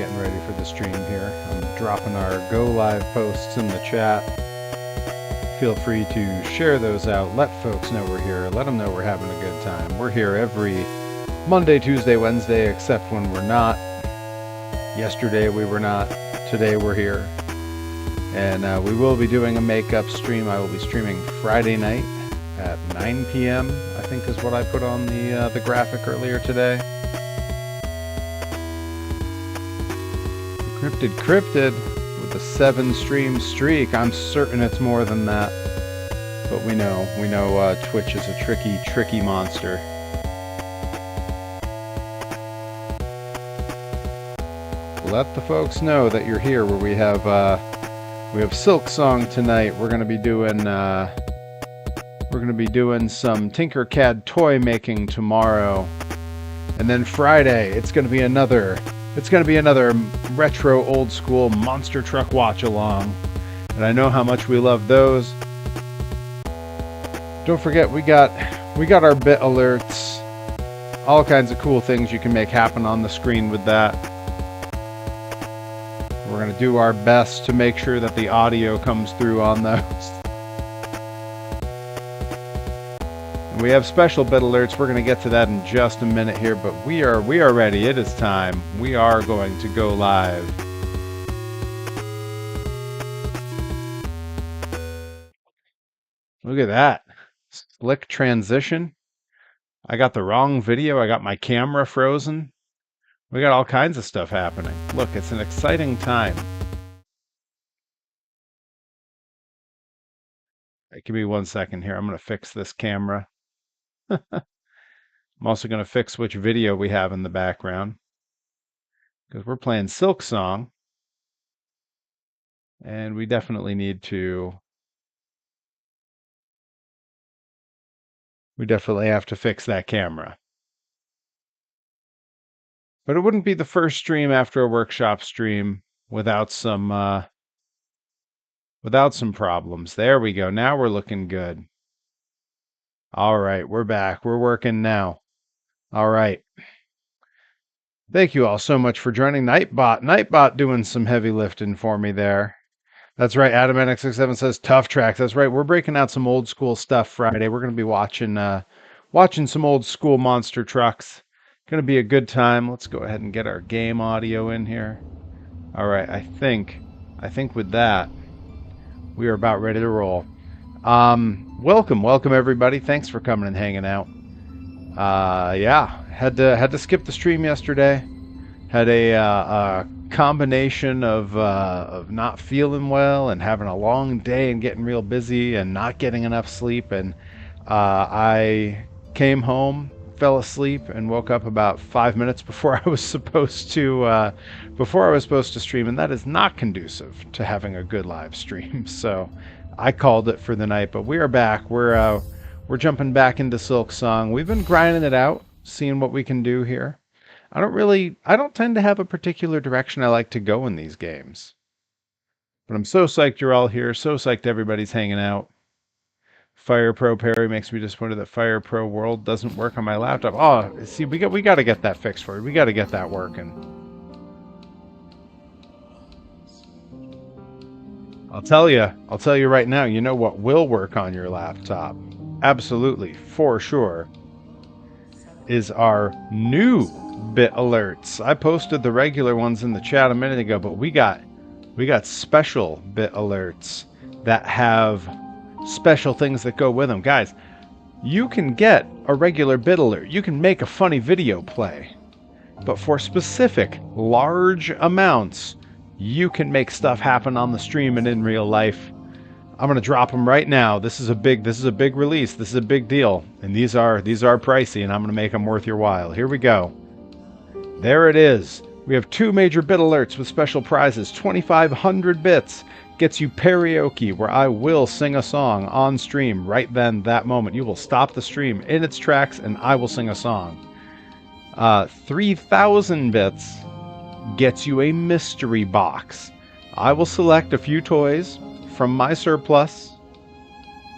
getting ready for the stream here. I'm dropping our go live posts in the chat. Feel free to share those out. Let folks know we're here. Let them know we're having a good time. We're here every Monday, Tuesday, Wednesday, except when we're not. Yesterday we were not. Today we're here. And we will be doing a makeup stream. I will be streaming Friday night at 9 p.m. I think is what I put on the graphic earlier today. Cryptid with a 7-stream streak. I'm certain it's more than that, but we know Twitch is a tricky monster. Let the folks know that you're here. Where we have Silksong tonight. We're gonna be doing some Tinkercad toy making tomorrow, and then Friday it's gonna be another retro old school monster truck watch along, and I know how much we love those. Don't forget we got our bit alerts, all kinds of cool things you can make happen on the screen with that. We're going to do our best to make sure that the audio comes through on those. And we have special bit alerts. We're going to get to that in just a minute here, but we are ready. It is time. We are going to go live. Look at that. Slick transition. I got the wrong video. I got my camera frozen. We got all kinds of stuff happening. Look, it's an exciting time. Give me 1 second here. I'm going to fix this camera. I'm also going to fix which video we have in the background, because we're playing Silksong, and we definitely need to. We definitely have to fix that camera. But it wouldn't be the first stream after a workshop stream without some problems. There we go. Now we're looking good. All right, we're back. We're working now. All right. Thank you all so much for joining. Nightbot doing some heavy lifting for me there. That's right. AdamNX67 says tough tracks. That's right. We're breaking out some old school stuff Friday. We're going to be watching some old school monster trucks. Going to be a good time. Let's go ahead and get our game audio in here. All right. I think with that, we are about ready to roll. Welcome everybody. Thanks for coming and hanging out. Yeah, had to skip the stream yesterday. Had a combination of not feeling well and having a long day and getting real busy and not getting enough sleep, and I came home, fell asleep, and woke up about 5 minutes before I was supposed to stream, and that is not conducive to having a good live stream. So I called it for the night, but we are back. We're jumping back into Silksong. We've been grinding it out, seeing what we can do here. I don't tend to have a particular direction I like to go in these games. But I'm so psyched you're all here. So psyched everybody's hanging out. Fire Pro Perry makes me disappointed that Fire Pro World doesn't work on my laptop. Oh, see, we got to get that fixed for you. We got to get that working. I'll tell you right now, you know what will work on your laptop? Absolutely, for sure, is our new bit alerts. I posted the regular ones in the chat a minute ago, but we got special bit alerts that have special things that go with them. Guys, you can get a regular bit alert. You can make a funny video play, but for specific large amounts, you can make stuff happen on the stream and in real life. I'm going to drop them right now. This is a big release. This is a big deal. And these are pricey, and I'm going to make them worth your while. Here we go. There it is. We have 2 major bit alerts with special prizes. 2,500 bits gets you karaoke, where I will sing a song on stream right then, that moment. You will stop the stream in its tracks, and I will sing a song. 3,000 bits gets you a mystery box. I will select a few toys from my surplus,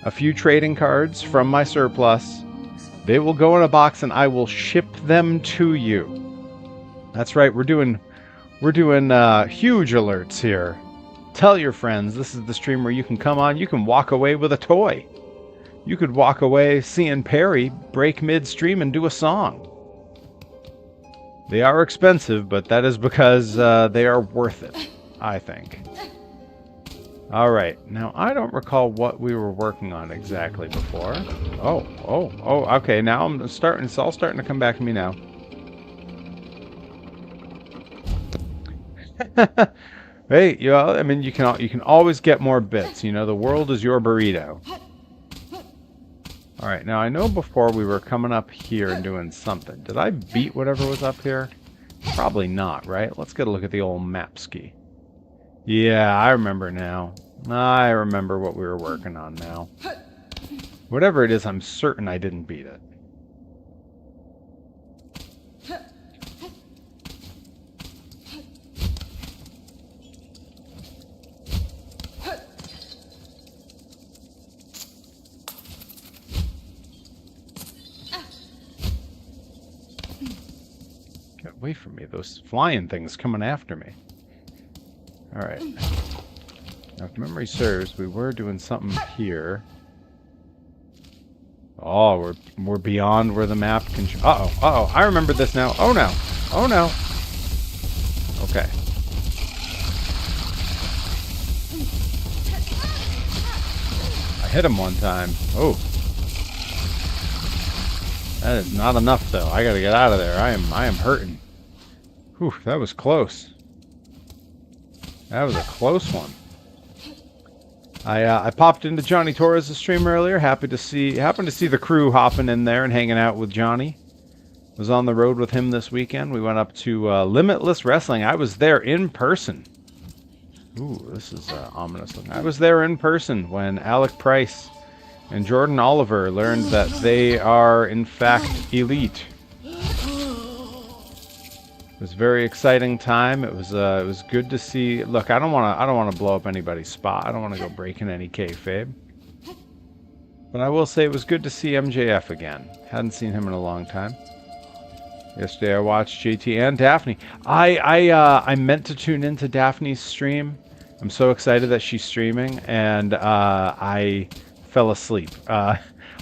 a few trading cards from my surplus. They will go in a box and I will ship them to you. That's right, we're doing We're doing huge alerts here. Tell your friends this is the stream where you can come on. You can walk away with a toy. You could walk away seeing Perry break mid-stream and do a song. They are expensive, but that is because they are worth it, I think. All right. Now, I don't recall what we were working on exactly before. Oh, okay. Now I'm starting. It's all starting to come back to me now. Hey, I mean, you can always get more bits. You know, the world is your burrito. All right. Now, I know before we were coming up here and doing something. Did I beat whatever was up here? Probably not, right? Let's get a look at the old map ski. Yeah, I remember now. I remember what we were working on now. Whatever it is, I'm certain I didn't beat it. Get away from me, those flying things coming after me. Alright. Now, if memory serves, we were doing something here. Oh, we're beyond where the map can... Uh-oh, I remember this now. Oh, no. Oh, no. Okay. I hit him one time. Oh. That is not enough, though. I gotta get out of there. I am hurting. Whew, that was close. That was a close one. I popped into Johnny Torres' stream earlier. Happened to see the crew hopping in there and hanging out with Johnny. Was on the road with him this weekend. We went up to Limitless Wrestling. I was there in person. Ooh, this is ominous looking. I was there in person when Alec Price and Jordan Oliver learned that they are in fact elite. It was a very exciting time. It was good to see. Look, I don't want to blow up anybody's spot. I don't want to go breaking any kayfabe. But I will say it was good to see MJF again. Hadn't seen him in a long time. Yesterday I watched JT and Daphne. I meant to tune into Daphne's stream. I'm so excited that she's streaming, and I fell asleep.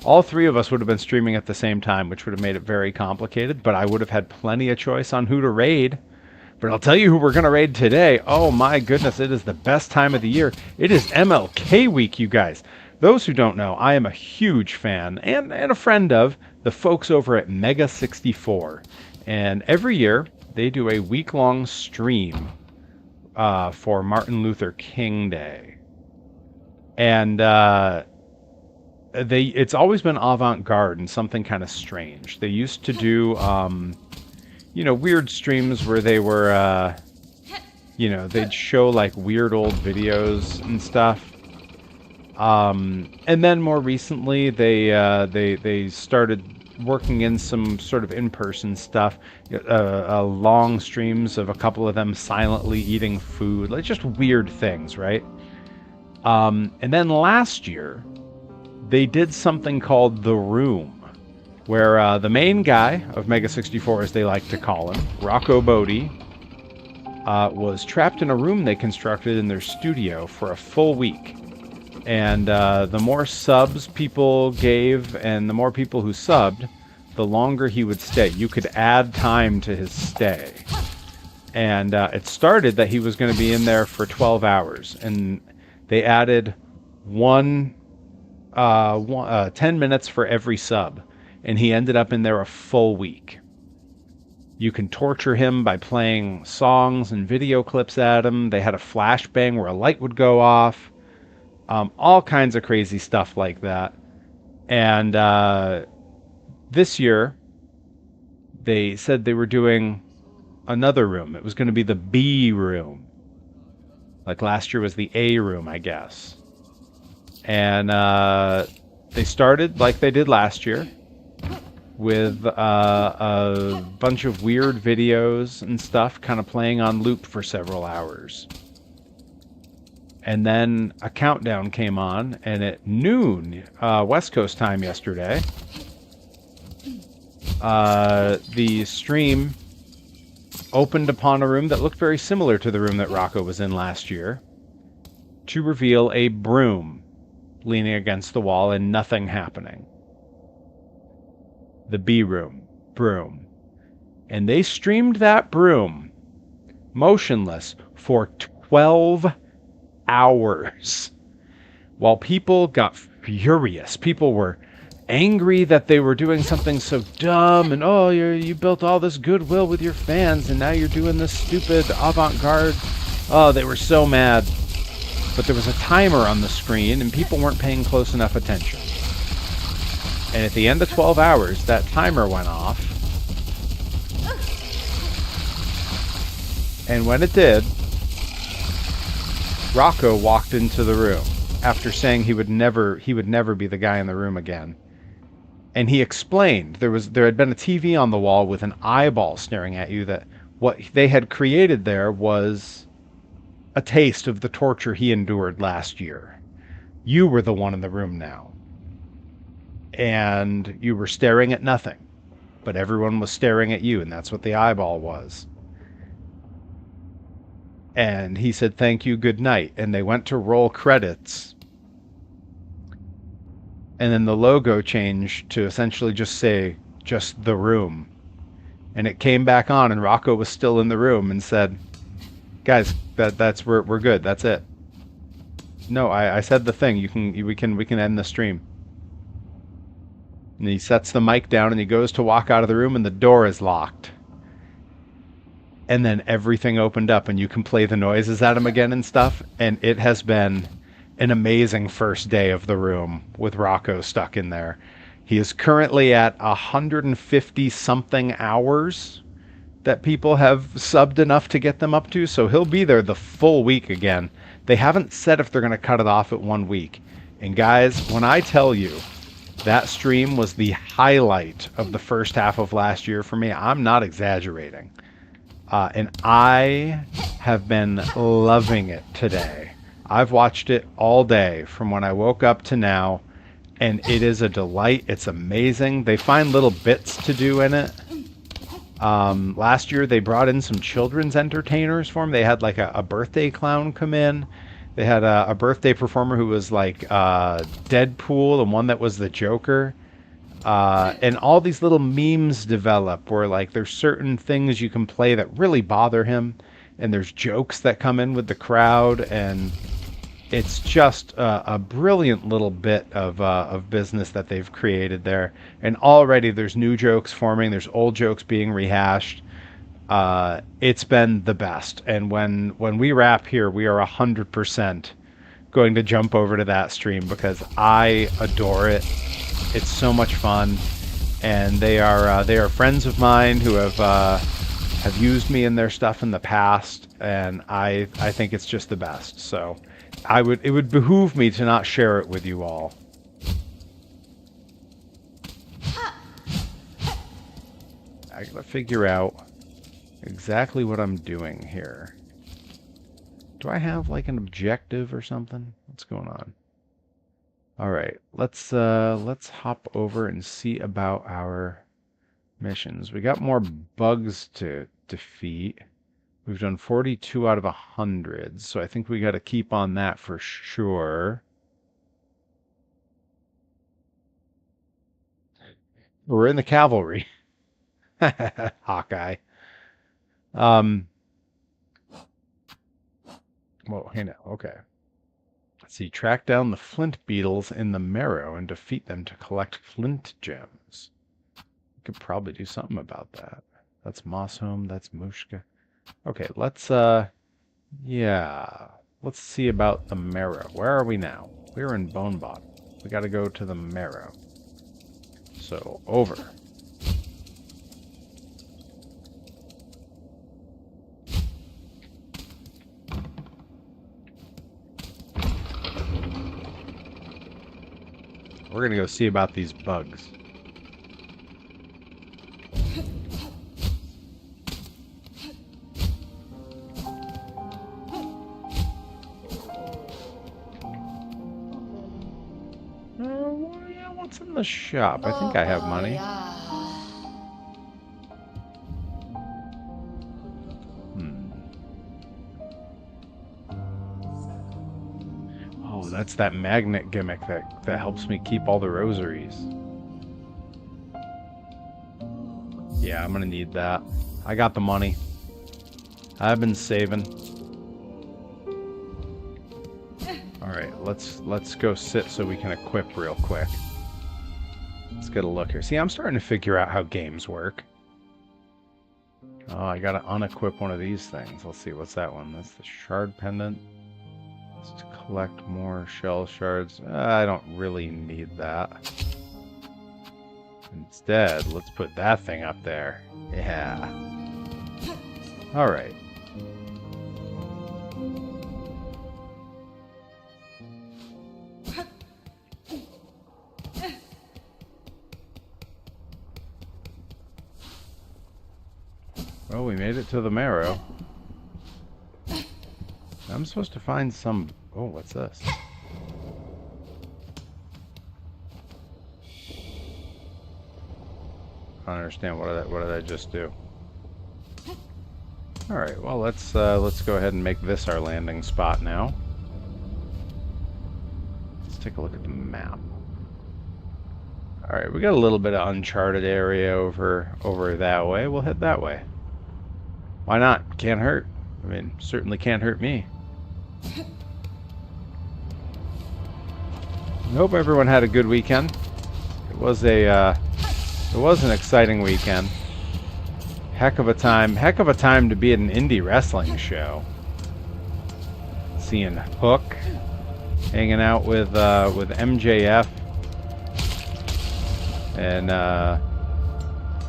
All three of us would have been streaming at the same time, which would have made it very complicated, but I would have had plenty of choice on who to raid. But I'll tell you who we're going to raid today. Oh my goodness, it is the best time of the year. It is MLK week, you guys. Those who don't know, I am a huge fan and a friend of the folks over at Mega 64. And every year, they do a week-long stream for Martin Luther King Day. And it's always been avant-garde and something kind of strange. They used to do, weird streams where they were, they'd show like weird old videos and stuff. And then more recently, they started working in some sort of in-person stuff, long streams of a couple of them silently eating food, like just weird things, right? And then last year, they did something called The Room, where the main guy of Mega 64, as they like to call him, Rocco Bodie, was trapped in a room they constructed in their studio for a full week. And the more subs people gave and the more people who subbed, the longer he would stay. You could add time to his stay. And it started that he was going to be in there for 12 hours. And they added 10 minutes for every sub, and he ended up in there a full week. You can torture him by playing songs and video clips at him. They had a flashbang where a light would go off. All kinds of crazy stuff like that. And this year, they said they were doing another room. It was going to be the B room. Like last year was the A room, I guess. And they started like they did last year with a bunch of weird videos and stuff kind of playing on loop for several hours. And then a countdown came on, and at noon West Coast time yesterday, the stream opened upon a room that looked very similar to the room that Rocco was in last year to reveal a broom leaning against the wall and nothing happening. The B room, broom. And they streamed that broom motionless for 12 hours. While people got furious, people were angry that they were doing something so dumb, and oh, you built all this goodwill with your fans, and now you're doing this stupid avant-garde. Oh, they were so mad. But there was a timer on the screen, and people weren't paying close enough attention. And at the end of 12 hours, that timer went off. And when it did, Rocco walked into the room after saying he would never be the guy in the room again. And he explained there had been a TV on the wall with an eyeball staring at you, that what they had created there was a taste of the torture he endured last year. You were the one in the room now. And you were staring at nothing. But everyone was staring at you, and that's what the eyeball was. And he said, thank you, good night. And they went to roll credits. And then the logo changed to essentially just say, just the room. And it came back on, and Rocco was still in the room and said, guys, we're good. That's it. No, I said the thing. We can end the stream. And he sets the mic down and he goes to walk out of the room and the door is locked. And then everything opened up and you can play the noises at him again and stuff. And it has been an amazing first day of the room with Rocco stuck in there. He is currently at 150 something hours that people have subbed enough to get them up to. So he'll be there the full week again. They haven't said if they're going to cut it off at 1 week. And guys, when I tell you that stream was the highlight of the first half of last year for me, I'm not exaggerating. And I have been loving it today. I've watched it all day from when I woke up to now, and it is a delight. It's amazing. They find little bits to do in it. Last year they brought in some children's entertainers for them. They had like a birthday clown come in. They had a birthday performer who was like Deadpool, and one that was the Joker. And all these little memes develop where like there's certain things you can play that really bother him, and there's jokes that come in with the crowd, and it's just a brilliant little bit of business that they've created there. And already there's new jokes forming, there's old jokes being rehashed. It's been the best. And when we wrap here, we are 100% going to jump over to that stream because I adore it. It's so much fun, and they are friends of mine who have used me in their stuff in the past, and I think it's just the best. So it would behoove me to not share it with you all. I gotta figure out exactly what I'm doing here. Do I have like an objective or something? What's going on? All right, let's hop over and see about our missions. We got more bugs to defeat. We've done 42 out of 100, so I think we got to keep on that for sure. We're in the cavalry. Hawkeye. Well, hey now, okay. Let's see, track down the flint beetles in the marrow and defeat them to collect flint gems. We could probably do something about that. That's Mossholm, that's Mushka. Okay, let's see about the marrow. Where are we now? We're in Bone Bottom. We gotta go to the marrow. So, over. We're going to go see about these bugs. Yeah, what's in the shop? I think I have money. that's that magnet gimmick that helps me keep all the rosaries. Yeah, I'm gonna need that. I got the money. I've been saving. Alright, let's go sit so we can equip real quick. Let's get a look here. See, I'm starting to figure out how games work. Oh, I gotta unequip one of these things. Let's see, what's that one? That's the shard pendant. Let's collect more shell shards. I don't really need that. Instead, let's put that thing up there. Yeah. Alright. Well, we made it to the marrow. I'm supposed to find some... Oh, what's this? I don't understand. What did I just do? All right. Well, let's go ahead and make this our landing spot now. Let's take a look at the map. All right, we got a little bit of uncharted area over that way. We'll head that way. Why not? Can't hurt. I mean, certainly can't hurt me. I hope everyone had a good weekend. It was an exciting weekend. Heck of a time to be at an indie wrestling show. Seeing Hook, hanging out with MJF, and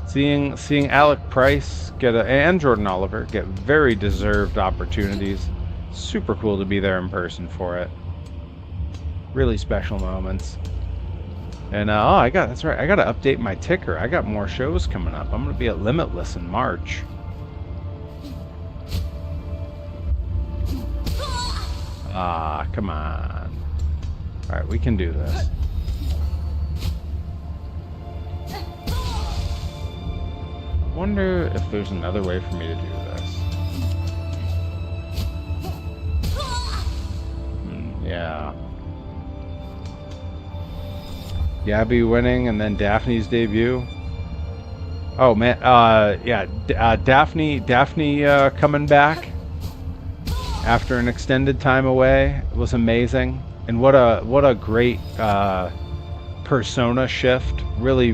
seeing Alec Price and Jordan Oliver get very deserved opportunities. Super cool to be there in person for it. Really special moments. And that's right. I gotta update my ticker. I got more shows coming up. I'm gonna be at Limitless in March. Ah, come on. All right, we can do this. Wonder if there's another way for me to do this. Yeah. Gabby winning and then Daphne's debut. Oh man, yeah, Daphne coming back after an extended time away. It was amazing, and what a great persona shift. Really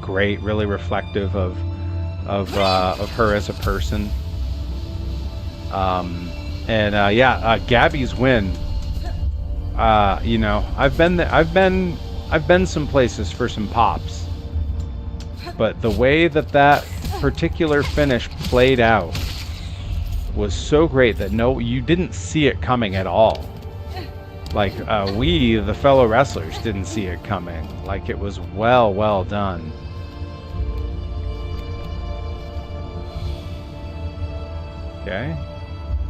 great, really reflective of her as a person. Gabby's win. You know, I've been some places for some pops, but the way that particular finish played out was so great that you didn't see it coming at all. Like we, the fellow wrestlers, didn't see it coming. Like it was well done. Okay.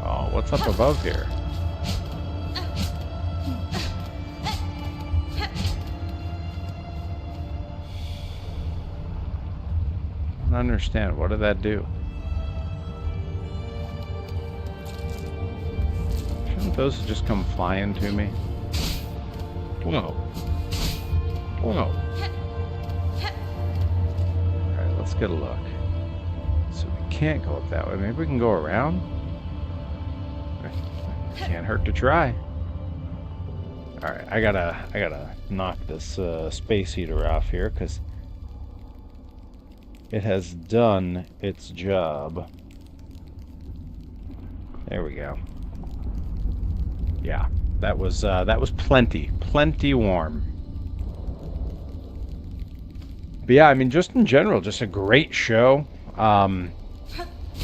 Oh, what's up above here? I don't understand. What did that do? Shouldn't those just come flying to me? Whoa. Whoa. Alright, let's get a look. So we can't go up that way. Maybe we can go around? Can't hurt to try. Alright, I gotta knock this space heater off here, because it has done its job. There we go. Yeah, that was plenty warm. But yeah, I mean, just in general, just a great show.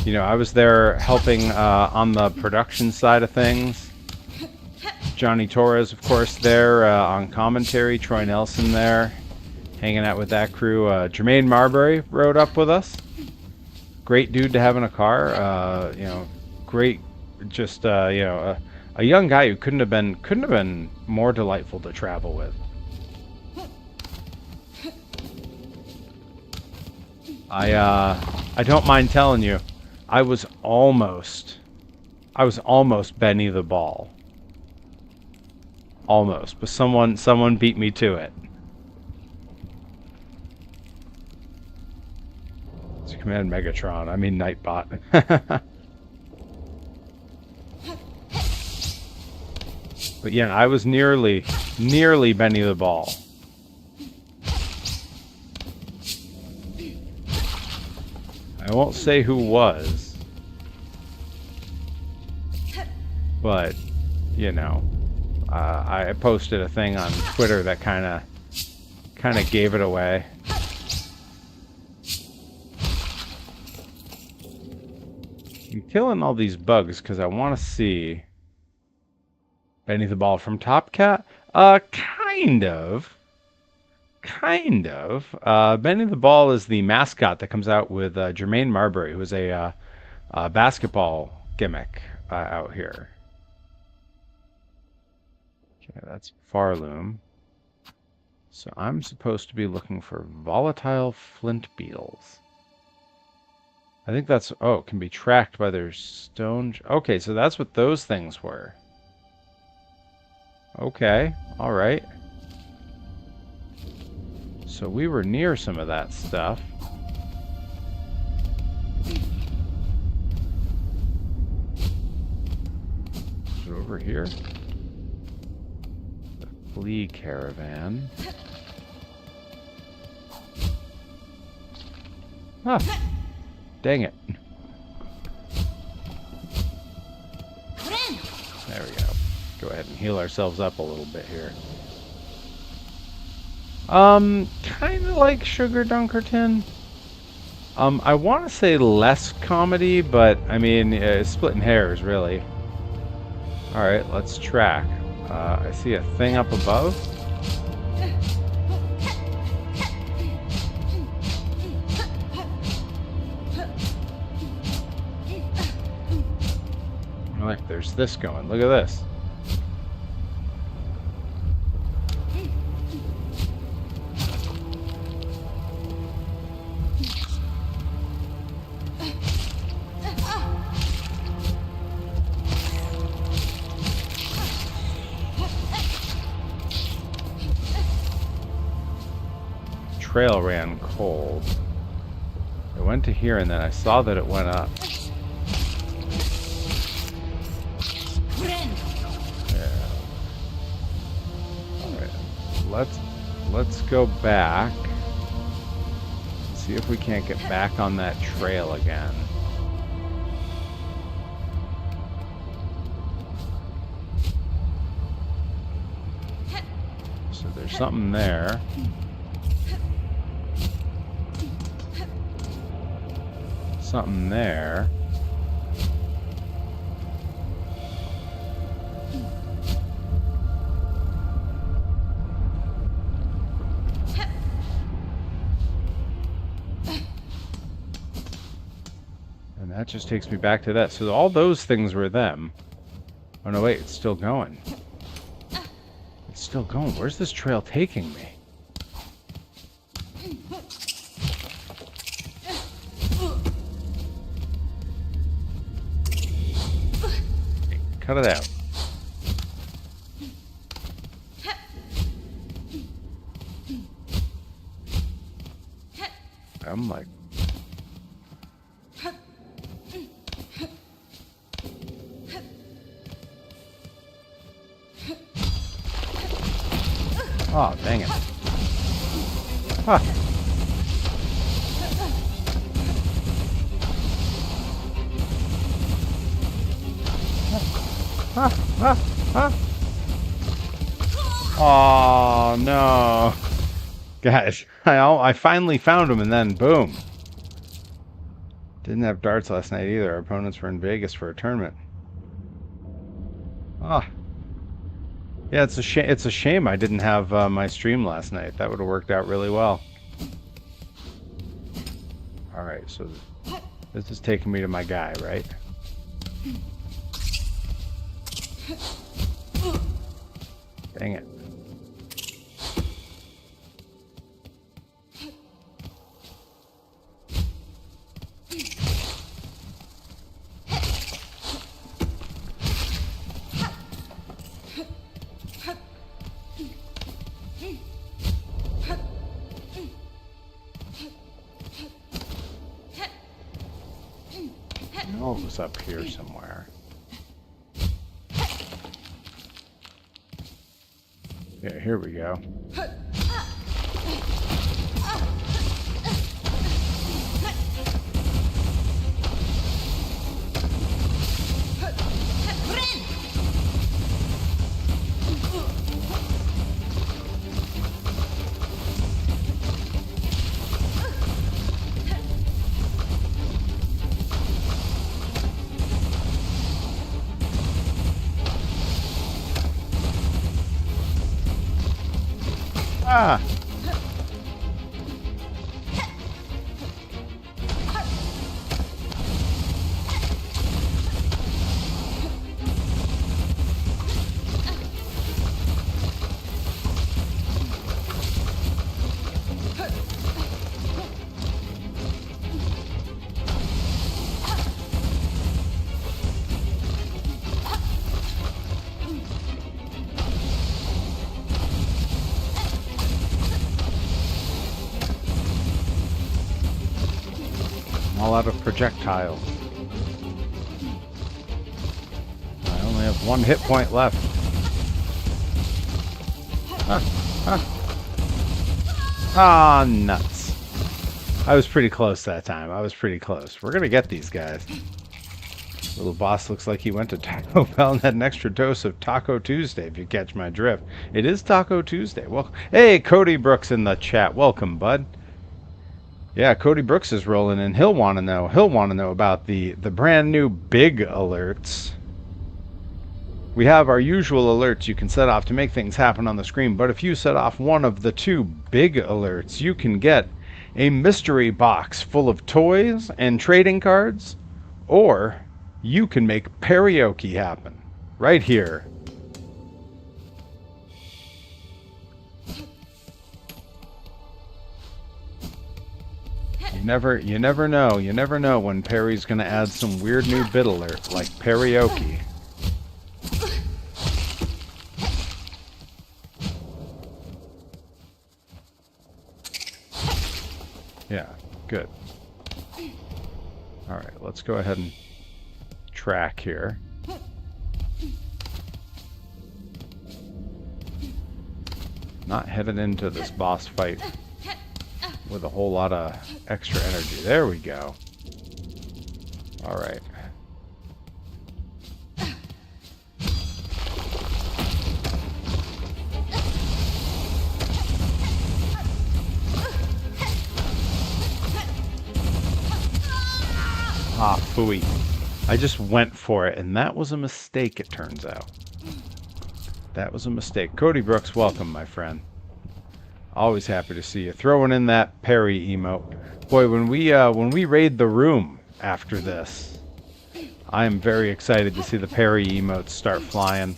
You know, I was there helping on the production side of things. Johnny Torres, of course, there on commentary. Troy Nelson there, hanging out with that crew. Jermaine Marbury rode up with us. Great dude to have in a car. You know, great, just you know, a young guy who couldn't have been more delightful to travel with. I don't mind telling you, I was almost Benny the Ball. Almost, but someone beat me to it. It's Command Megatron. I mean Nightbot. But yeah, I was nearly Benny the Ball. I won't say who was, but you know, I posted a thing on Twitter that kind of gave it away. I'm killing all these bugs because I want to see Benny the Ball from Top Cat. Kind of. Benny the Ball is the mascot that comes out with Jermaine Marbury, who is a basketball gimmick out here. Okay, that's Farloom. So I'm supposed to be looking for volatile flint beetles. I think that's... Oh, it can be tracked by their stone... Okay, so that's what those things were. Okay, alright. So we were near some of that stuff. Is it over here? The flea caravan. Ah! Dang it. There we go. Go ahead and heal ourselves up a little bit here. Kind of like Sugar Dunkerton. I want to say less comedy, but I mean, splitting hairs, really. Alright, let's track. I see a thing up above. Like, there's this going. Look at this. Trail ran cold. I went to here and then I saw that it went up. Yeah. Alright. Let's go back. See if we can't get back on that trail again. So there's something there. Something there. And that just takes me back to that. So all those things were them. Oh no, wait, it's still going. It's still going. Where's this trail taking me? Cut it out. I'm like... Oh, dang it. Huh. Oh no, guys! I finally found him, and then boom. Didn't have darts last night either. Our opponents were in Vegas for a tournament. Ah, yeah, it's a shame. It's a shame I didn't have my stream last night. That would have worked out really well. All right, so this is taking me to my guy, right? Dang it. know it was up here somewhere. Yeah, here we go. Ah! All out of projectiles. I only have one hit point left. Ah, nuts. I was pretty close that time. I was pretty close. We're gonna get these guys. Little boss looks like he went to Taco Bell and had an extra dose of Taco Tuesday, if you catch my drift. It is Taco Tuesday. Well, hey, Cody Brooks in the chat. Welcome, bud. Yeah, Cody Brooks is rolling in. He'll want to know. He'll want to know about the brand new big alerts. We have our usual alerts you can set off to make things happen on the screen, but if you set off one of the two big alerts, you can get a mystery box full of toys and trading cards, or you can make karaoke happen right here. You never know. You never know when Perry's gonna add some weird new bit alert like karaoke. Yeah, good. All right, let's go ahead and track here. Not headed into this boss fight with a whole lot of extra energy. There we go. All right. Ah, phooey. I just went for it, and that was a mistake, it turns out. That was a mistake. Cody Brooks, welcome, my friend. Always happy to see you. Throwing in that Perry emote. Boy, when we raid the room after this, I am very excited to see the Perry emotes start flying.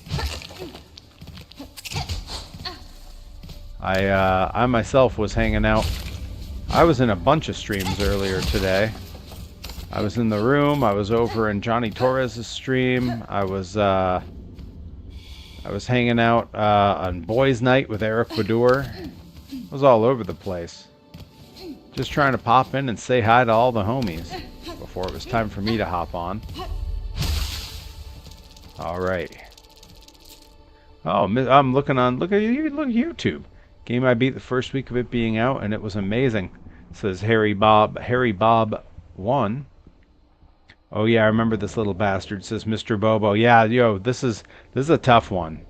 I myself was hanging out. I was in a bunch of streams earlier today. I was in the room. I was over in Johnny Torres' stream. I was hanging out on Boys Night with Eric Badur. I was all over the place. Just trying to pop in and say hi to all the homies before it was time for me to hop on. All right. Oh, I'm look at YouTube. Game I beat the first week of it being out, and it was amazing. Says Harry Bob 1. Oh yeah, I remember this little bastard. Says Mr. Bobo. Yeah, yo, this is a tough one.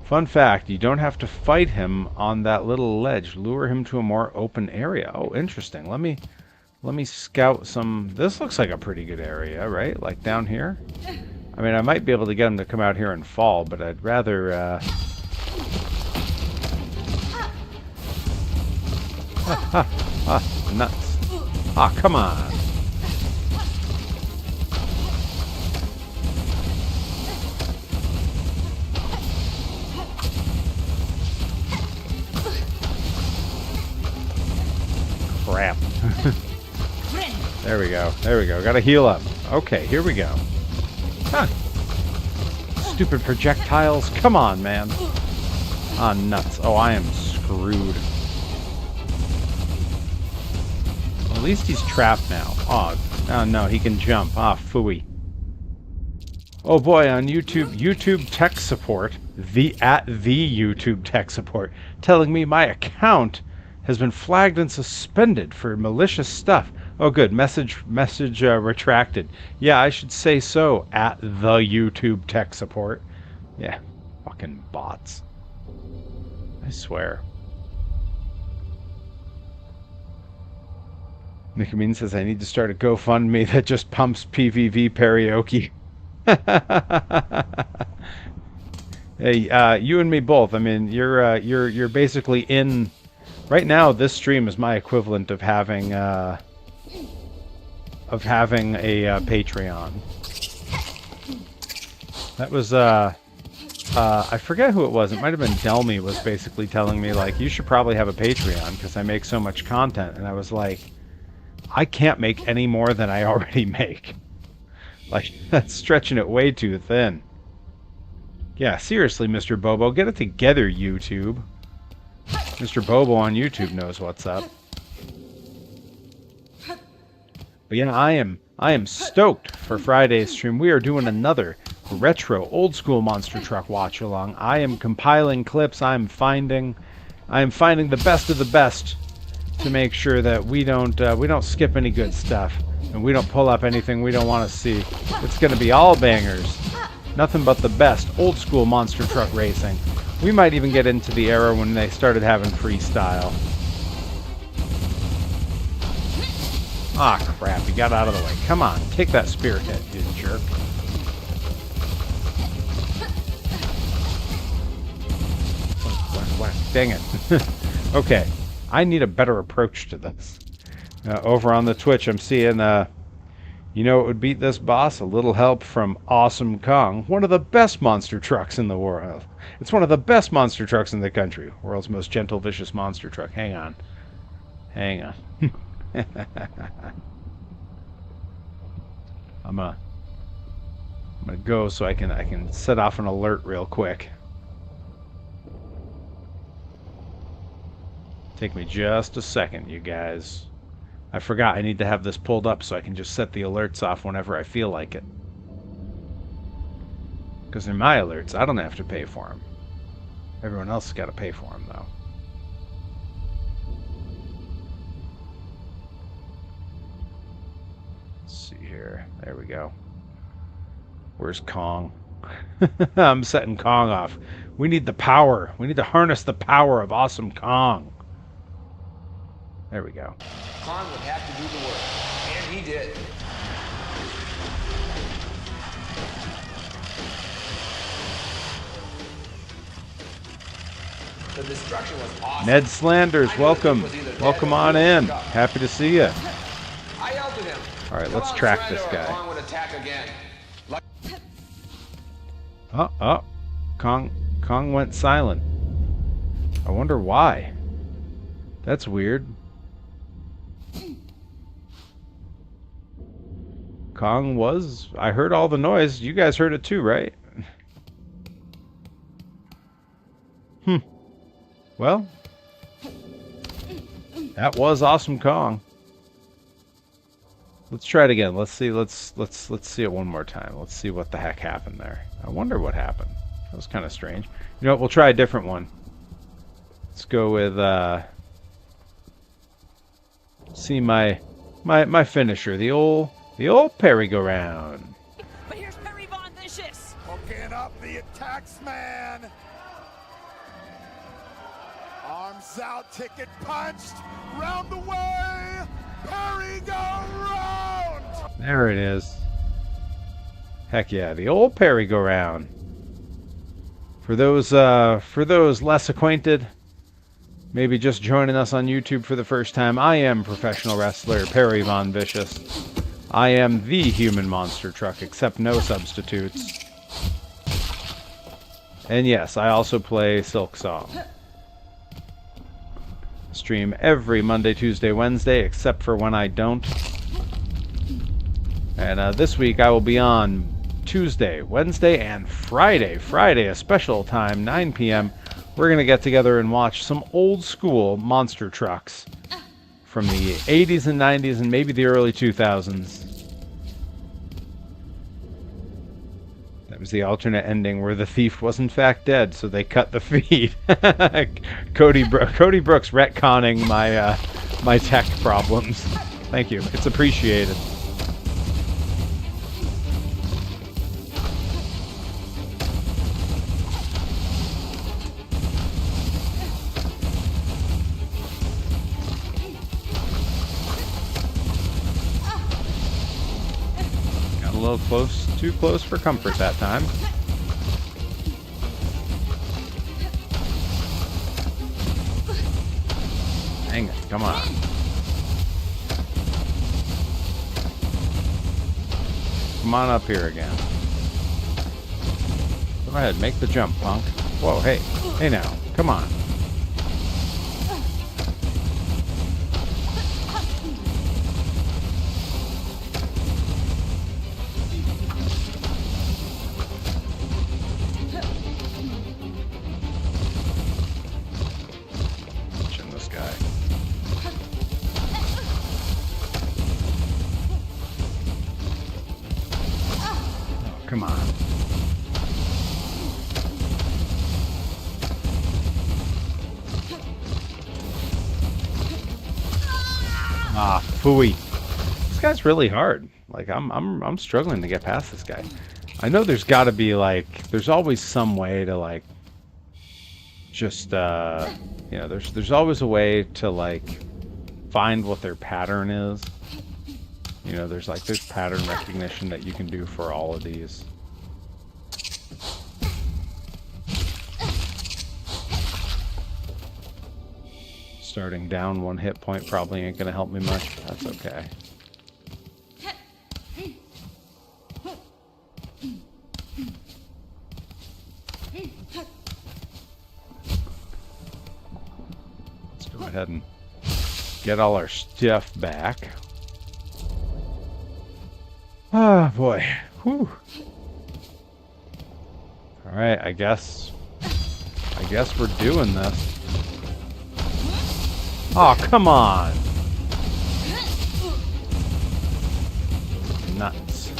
Fun fact, you don't have to fight him on that little ledge. Lure him to a more open area. Oh, interesting. Let me scout some. This looks like a pretty good area, right? Like down here. I mean, I might be able to get him to come out here and fall, but I'd rather nuts. Ah, come on. Crap. There we go. There we go. Gotta heal up. Okay, here we go. Huh. Stupid projectiles. Come on, man. Ah, nuts. Oh, I am screwed. Well, at least he's trapped now. Oh, Oh no, he can jump. Ah, phooey. Oh boy, on YouTube tech support, the YouTube tech support, telling me my account has been flagged and suspended for malicious stuff. Oh good, message retracted. Yeah, I should say so, at the YouTube tech support. Yeah, fucking bots. I swear. Nickamine says I need to start a GoFundMe that just pumps PVV karaoke. Hey, you and me both. I mean, you're basically in. Right now, this stream is my equivalent of having a Patreon. That was I forget who it was. It might have been Delmy was basically telling me like you should probably have a Patreon because I make so much content, and I was like, I can't make any more than I already make. Like, that's stretching it way too thin. Yeah, seriously, Mr. Bobo, get it together, YouTube. Mr. Bobo on YouTube knows what's up. But yeah, I am stoked for Friday's stream. We are doing another retro old school monster truck watch along. I am compiling clips. I am finding the best of the best to make sure that we don't skip any good stuff. And we don't pull up anything we don't want to see. It's going to be all bangers. Nothing but the best old school monster truck racing. We might even get into the era when they started having freestyle. Ah, crap. He got out of the way. Come on. Take that spearhead, you jerk. Whack. Dang it. Okay. I need a better approach to this. Over on the Twitch, I'm seeing, you know what would beat this boss? A little help from Awesome Kong, one of the best monster trucks in the world. It's one of the best monster trucks in the country. World's most gentle, vicious monster truck. Hang on. Hang on. I'm gonna go so I can set off an alert real quick. Take me just a second, you guys. I forgot I need to have this pulled up so I can just set the alerts off whenever I feel like it. Because in my alerts, I don't have to pay for them. Everyone else has got to pay for them, though. Let's see here. There we go. Where's Kong? I'm setting Kong off. We need the power. We need to harness the power of Awesome Kong. There we go. Kong would have to do the work, and he did. The destruction was awesome. Ned Slanders, welcome. Welcome on in. Happy to see you. I yelled at him. All right, let's track this guy. Kong would attack again. Kong went silent. I wonder why. That's weird. Kong was... I heard all the noise. You guys heard it too, right? Well, that was Awesome Kong. Let's try it again. Let's see. Let's see it one more time. Let's see what the heck happened there. I wonder what happened. That was kind of strange. You know what? We'll try a different one. Let's go with see my finisher, the old merry-go-round. But here's Perry Von Vicious. Hooking up the attacks, man. Arms out, ticket punched. Round the way. Perry go round. There it is. Heck yeah, the old merry-go-round. For those less acquainted, maybe just joining us on YouTube for the first time, I am professional wrestler Perry Von Vicious. I am the human monster truck, except no substitutes. And yes, I also play Silksong. Stream every Monday, Tuesday, Wednesday, except for when I don't. And this week I will be on Tuesday, Wednesday, and Friday. Friday, a special time, 9 p.m. We're going to get together and watch some old school monster trucks from the 80s and 90s and maybe the early 2000s. That was the alternate ending where the thief was in fact dead, so they cut the feed. Cody Brooks retconning my my tech problems. Thank you. It's appreciated. Got a little close, too close for comfort that time. Dang it, come on. Come on up here again. Go ahead, make the jump, punk. Whoa, hey. Hey now, come on. Watching this guy. Oh, come on. Ah, phooey. This guy's really hard. Like I'm struggling to get past this guy. I know there's got to be like there's always some way to like just you know, there's always a way to like find what their pattern is. You know, there's pattern recognition that you can do for all of these. Starting down 1 hit point probably ain't gonna help me much, but that's okay. Let's go ahead and get all our stuff back. Ah, boy. Whew. Alright, I guess we're doing this. Oh, come on! Nuts.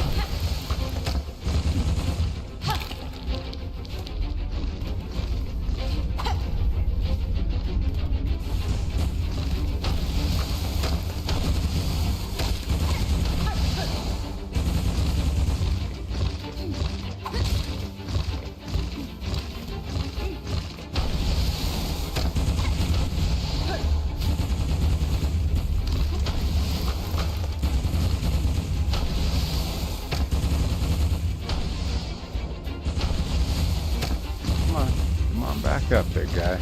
Come on, back up, big guy.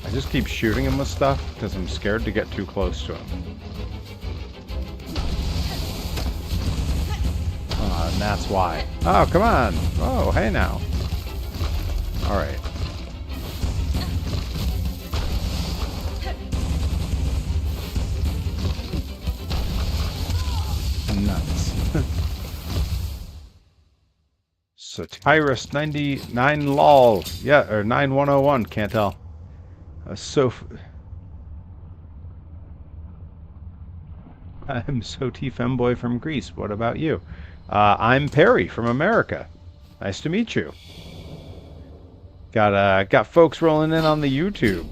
I just keep shooting him with stuff because I'm scared to get too close to him. And that's why. Oh, come on. Oh, hey now. Alright. Nuts. Satyrus 99 lol. Yeah, or 9101, can't tell. I'm Soti Femboy from Greece. What about you? I'm Perry from America. Nice to meet you. Got folks rolling in on the YouTube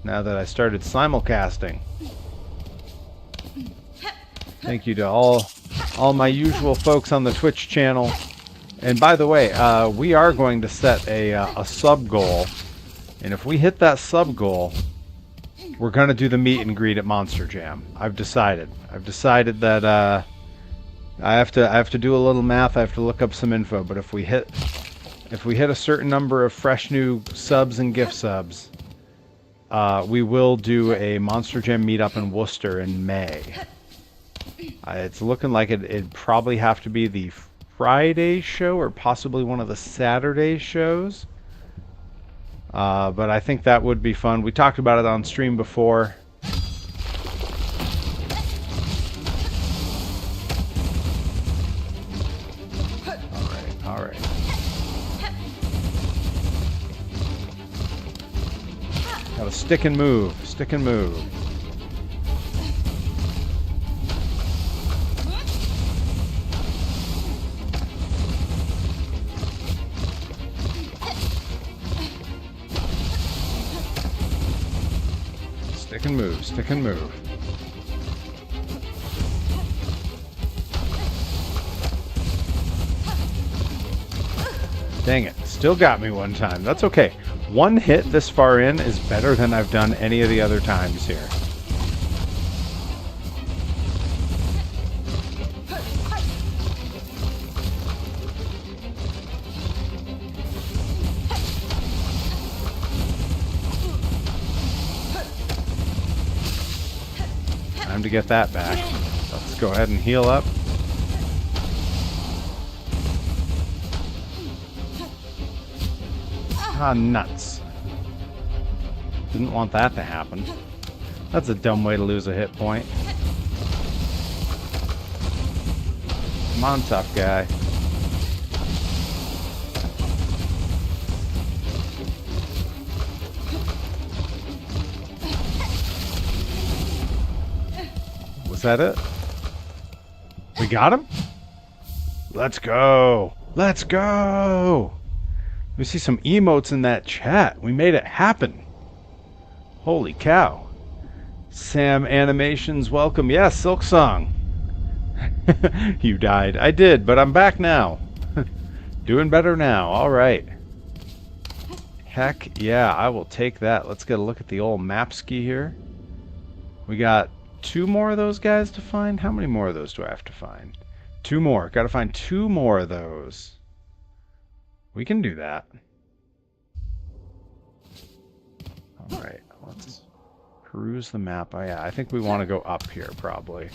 now that I started simulcasting. Thank you to all my usual folks on the Twitch channel. And by the way, we are going to set a sub goal, and if we hit that sub goal, we're going to do the meet and greet at Monster Jam. I've decided that I have to do a little math. I have to look up some info. But if we hit a certain number of fresh new subs and gift subs, we will do a Monster Jam meetup in Worcester in May. It's looking like it'd probably have to be the Friday show or possibly one of the Saturday shows. But I think that would be fun. We talked about it on stream before. Alright. Gotta stick and move. Stick and move. Stick and move, stick and move. Dang it, still got me one time. That's okay. One hit this far in is better than I've done any of the other times here. Time to get that back. Let's go ahead and heal up. Ah, nuts. Didn't want that to happen. That's a dumb way to lose a hit point. Come on, tough guy. Was that it? We got him? Let's go! Let's go! We see some emotes in that chat. We made it happen. Holy cow. Sam Animations, welcome. Yes, Silksong. You died. I did, but I'm back now. Doing better now. All right. Heck yeah, I will take that. Let's get a look at the old map ski here. We got 2 more of those guys to find. How many more of those do I have to find? 2 more. Got to find 2 more of those. We can do that. All right, let's peruse the map. Oh yeah, I think we want to go up here probably.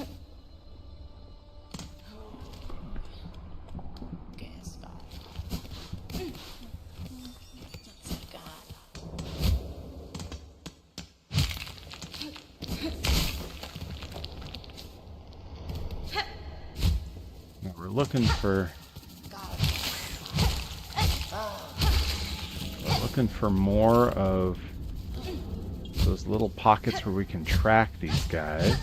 Now we're looking for more of those little pockets where we can track these guys.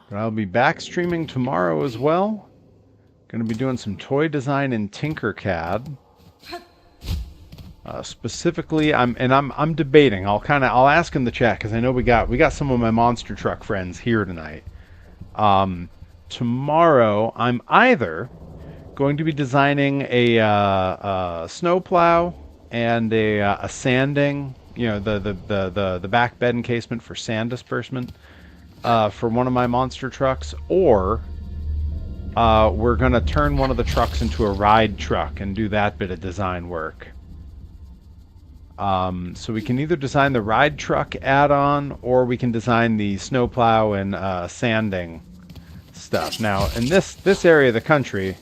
But I'll be back streaming tomorrow as well. Going to be doing some toy design in Tinkercad. Specifically, I'm debating. I'll ask in the chat because I know we got some of my monster truck friends here tonight. Tomorrow, I'm either going to be designing a snowplow and a sanding, the back bed encasement for sand disbursement for one of my monster trucks, or we're gonna turn one of the trucks into a ride truck and do that bit of design work. So we can either design the ride truck add-on, or we can design the snowplow and sanding stuff. Now, in this area of the country,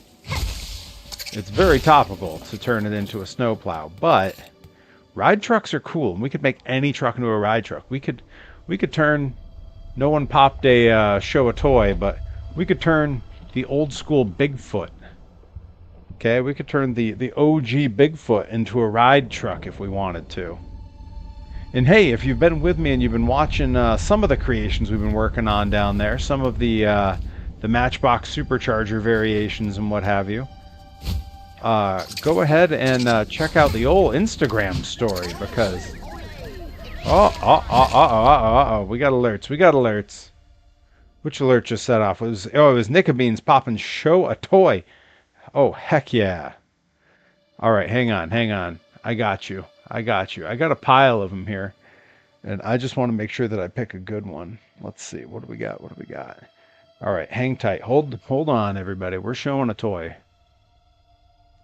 it's very topical to turn it into a snowplow, but ride trucks are cool, and we could make any truck into a ride truck. We could turn, no one popped a show a toy, but we could turn the old school Bigfoot. Okay, we could turn the OG Bigfoot into a ride truck if we wanted to. And hey, if you've been with me and you've been watching some of the creations we've been working on down there, some of the Matchbox Supercharger variations and what have you, go ahead and check out the old Instagram story, because we got alerts. Which alert just set off? It was Nickabeans popping show a toy. Oh, heck yeah. All right, hang on. I got you. I got a pile of them here, and I just want to make sure that I pick a good one. Let's see. What do we got? All right, hang tight. Hold on, everybody. We're showing a toy.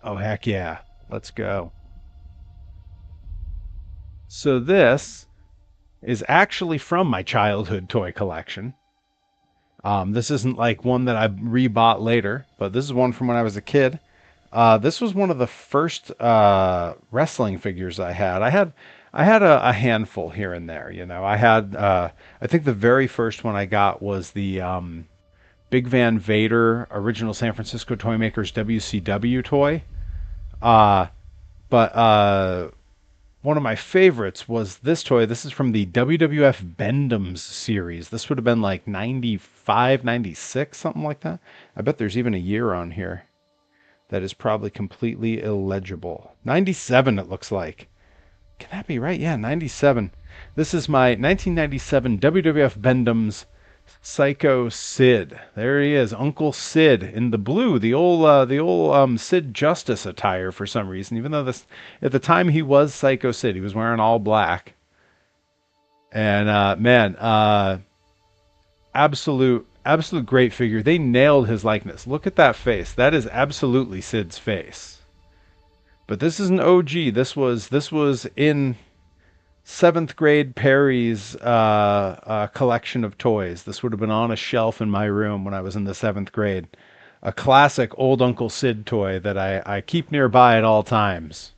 Oh, heck yeah. Let's go. So this is actually from my childhood toy collection. This isn't like one that I rebought later, but this is one from when I was a kid. This was one of the first wrestling figures I had. I had a handful here and there. I had I think the very first one I got was the Big Van Vader original San Francisco Toy Makers WCW toy. But one of my favorites was this toy. This is from the WWF Bend-Ems series. This would have been like 95, 96, something like that. I bet there's even a year on here. That is probably completely illegible. 97, it looks like. Can that be right? Yeah, 97. This is my 1997 WWF Bend-Ems Psycho Sid. There he is, Uncle Sid in the blue, the old Sid Justice attire for some reason. Even though this at the time he was Psycho Sid, he was wearing all black. And man, absolute great figure. They nailed his likeness. Look at that face. That is absolutely Sid's face. But this is an OG. This was in 7th grade Perry's collection of toys. This would have been on a shelf in my room when I was in the 7th grade. A classic old Uncle Sid toy that I keep nearby at all times.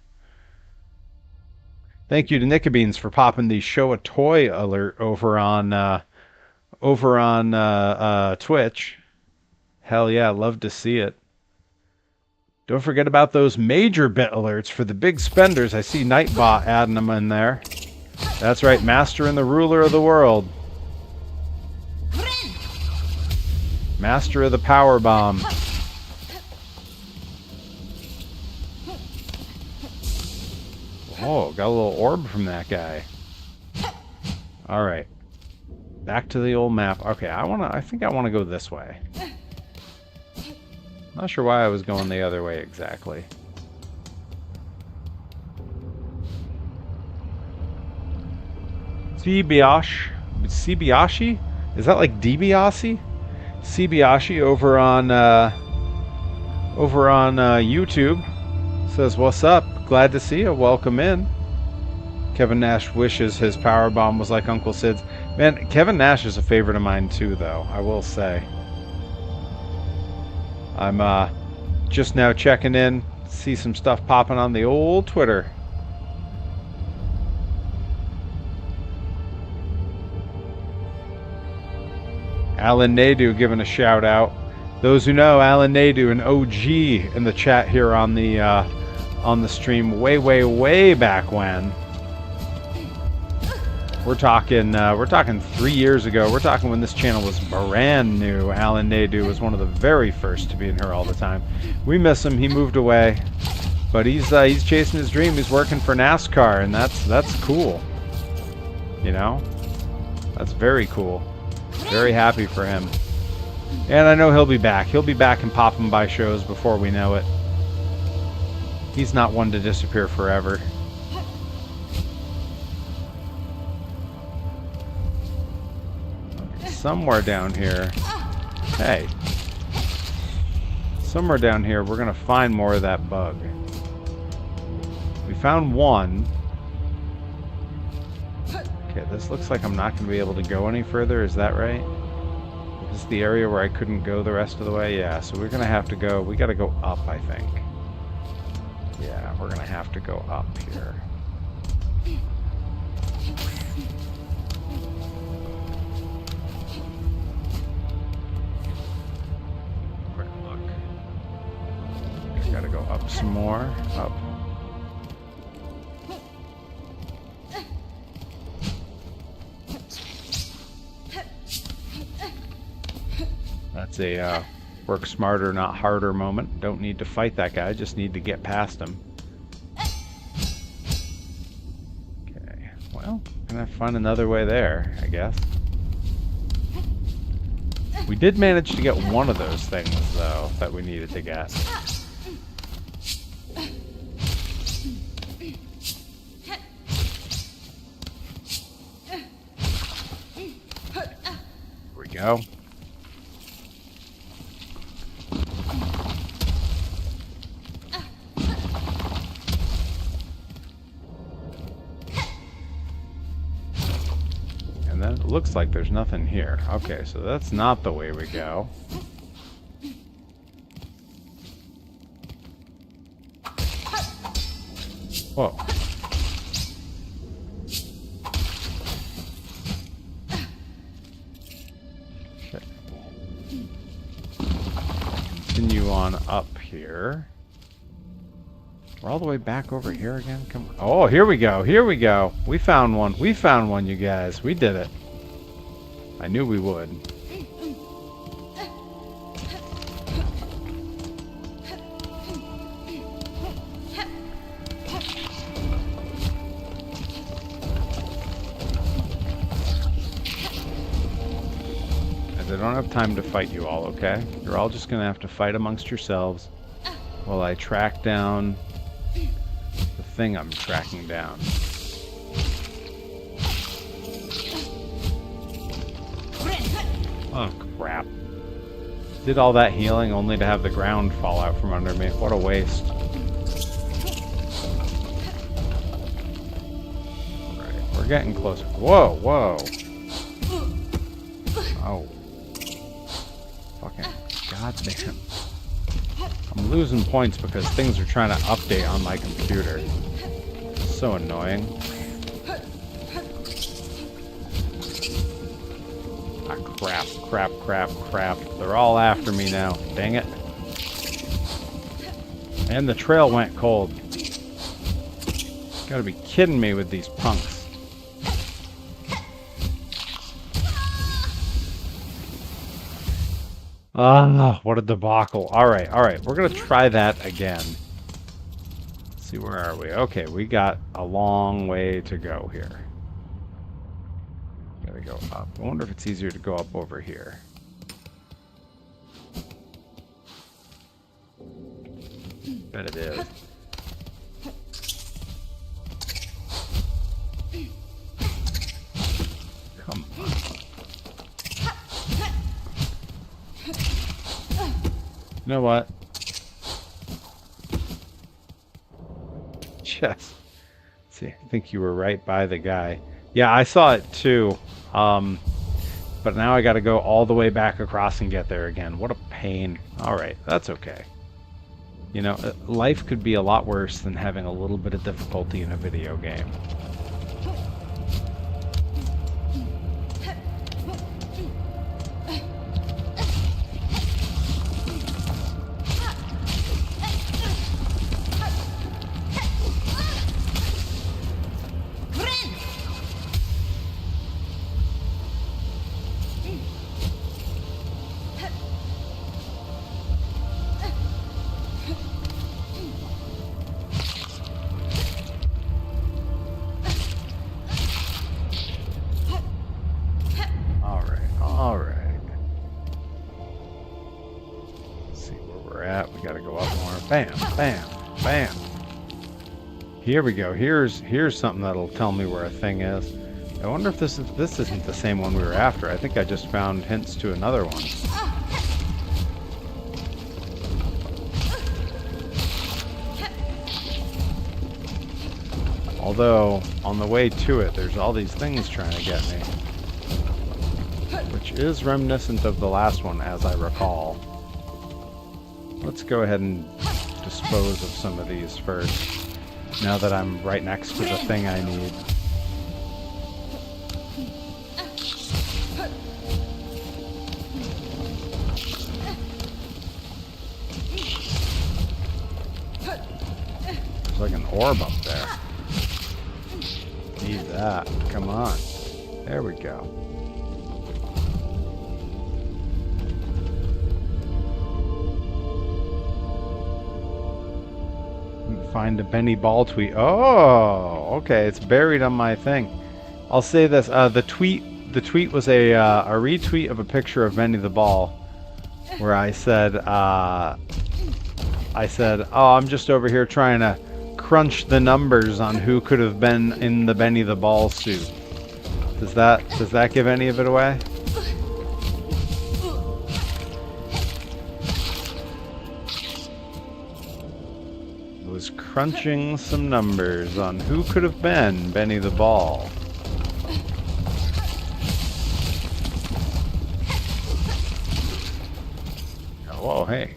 Thank you to Nickabeans for popping the show a toy alert over on Twitch. Hell yeah, love to see it. Don't forget about those major bit alerts for the big spenders. I see Nightbot adding them in there. That's right, Master and the Ruler of the World. Master of the Power Bomb. Oh, got a little orb from that guy. All right. Back to the old map. Okay, I think I want to go this way. Not sure why I was going the other way exactly. Sibiashi? Is that like DiBiase? Sibiashi over on YouTube says, "What's up? Glad to see you. Welcome in." Kevin Nash wishes his power bomb was like Uncle Sid's. Man, Kevin Nash is a favorite of mine too, though. I will say. I'm just now checking in, see some stuff popping on the old Twitter. Alan Nadu giving a shout out. Those who know, Alan Nadu, an OG in the chat here on the stream way back when. We're talking 3 years ago. We're talking when this channel was brand new. Alan Nadu was one of the very first to be in here all the time. We miss him. He moved away, but he's chasing his dream. He's working for NASCAR, and that's cool. You know, that's very cool. Very happy for him. And I know he'll be back. He'll be back and popping by shows before we know it. He's not one to disappear forever. Somewhere down here. Hey. Somewhere down here, we're going to find more of that bug. We found one. Okay, this looks like I'm not going to be able to go any further. Is that right? Is this the area where I couldn't go the rest of the way? Yeah, so we're going to have to go. We got to go up, I think. Yeah, we're going to have to go up here. Gotta go up some more. Up. That's a work smarter, not harder moment. Don't need to fight that guy, just need to get past him. Okay, well, gonna find another way there, I guess. We did manage to get one of those things, though, that we needed to get. Go. And then it looks like there's nothing here. Okay, so that's not the way we go. Whoa. Continue on up here. We're all the way back over here again? Come on. Oh, here we go. Here we go. We found one. We found one, you guys. We did it. I knew we would. I don't have time to fight you all, okay? You're all just gonna have to fight amongst yourselves while I track down the thing I'm tracking down. Oh, crap. Did all that healing only to have the ground fall out from under me. What a waste. Alright, we're getting closer. Whoa, whoa. Oh. Fucking goddamn. I'm losing points because things are trying to update on my computer. So annoying. Ah, crap, crap, crap, crap. They're all after me now. Dang it. And the trail went cold. Gotta be kidding me with these punks. Ah, what a debacle. Alright, alright. We're gonna try that again. Let's see, where are we? Okay, we got a long way to go here. Gotta go up. I wonder if it's easier to go up over here. Bet it is. Come on. You know what? Yes. See, I think you were right by the guy. Yeah, I saw it too. But now I gotta go all the way back across and get there again. What a pain. Alright, that's okay. You know, life could be a lot worse than having a little bit of difficulty in a video game. Bam, bam, bam. Here we go. Here's something that'll tell me where a thing is. I wonder if this isn't the same one we were after. I think I just found hints to another one. Although on the way to it, there's all these things trying to get me, which is reminiscent of the last one, as I recall. Let's go ahead and dispose of some of these first, now that I'm right next to the thing I need. There's like an orb up there. Need that. Come on. There we go. Find a Benny Ball tweet. Oh, okay. It's buried on my thing. I'll say this: the tweet was a retweet of a picture of Benny the Ball, where I said, "Oh, I'm just over here trying to crunch the numbers on who could have been in the Benny the Ball suit." Does that give any of it away? Was crunching some numbers on who could have been Benny the Ball. Oh, hey.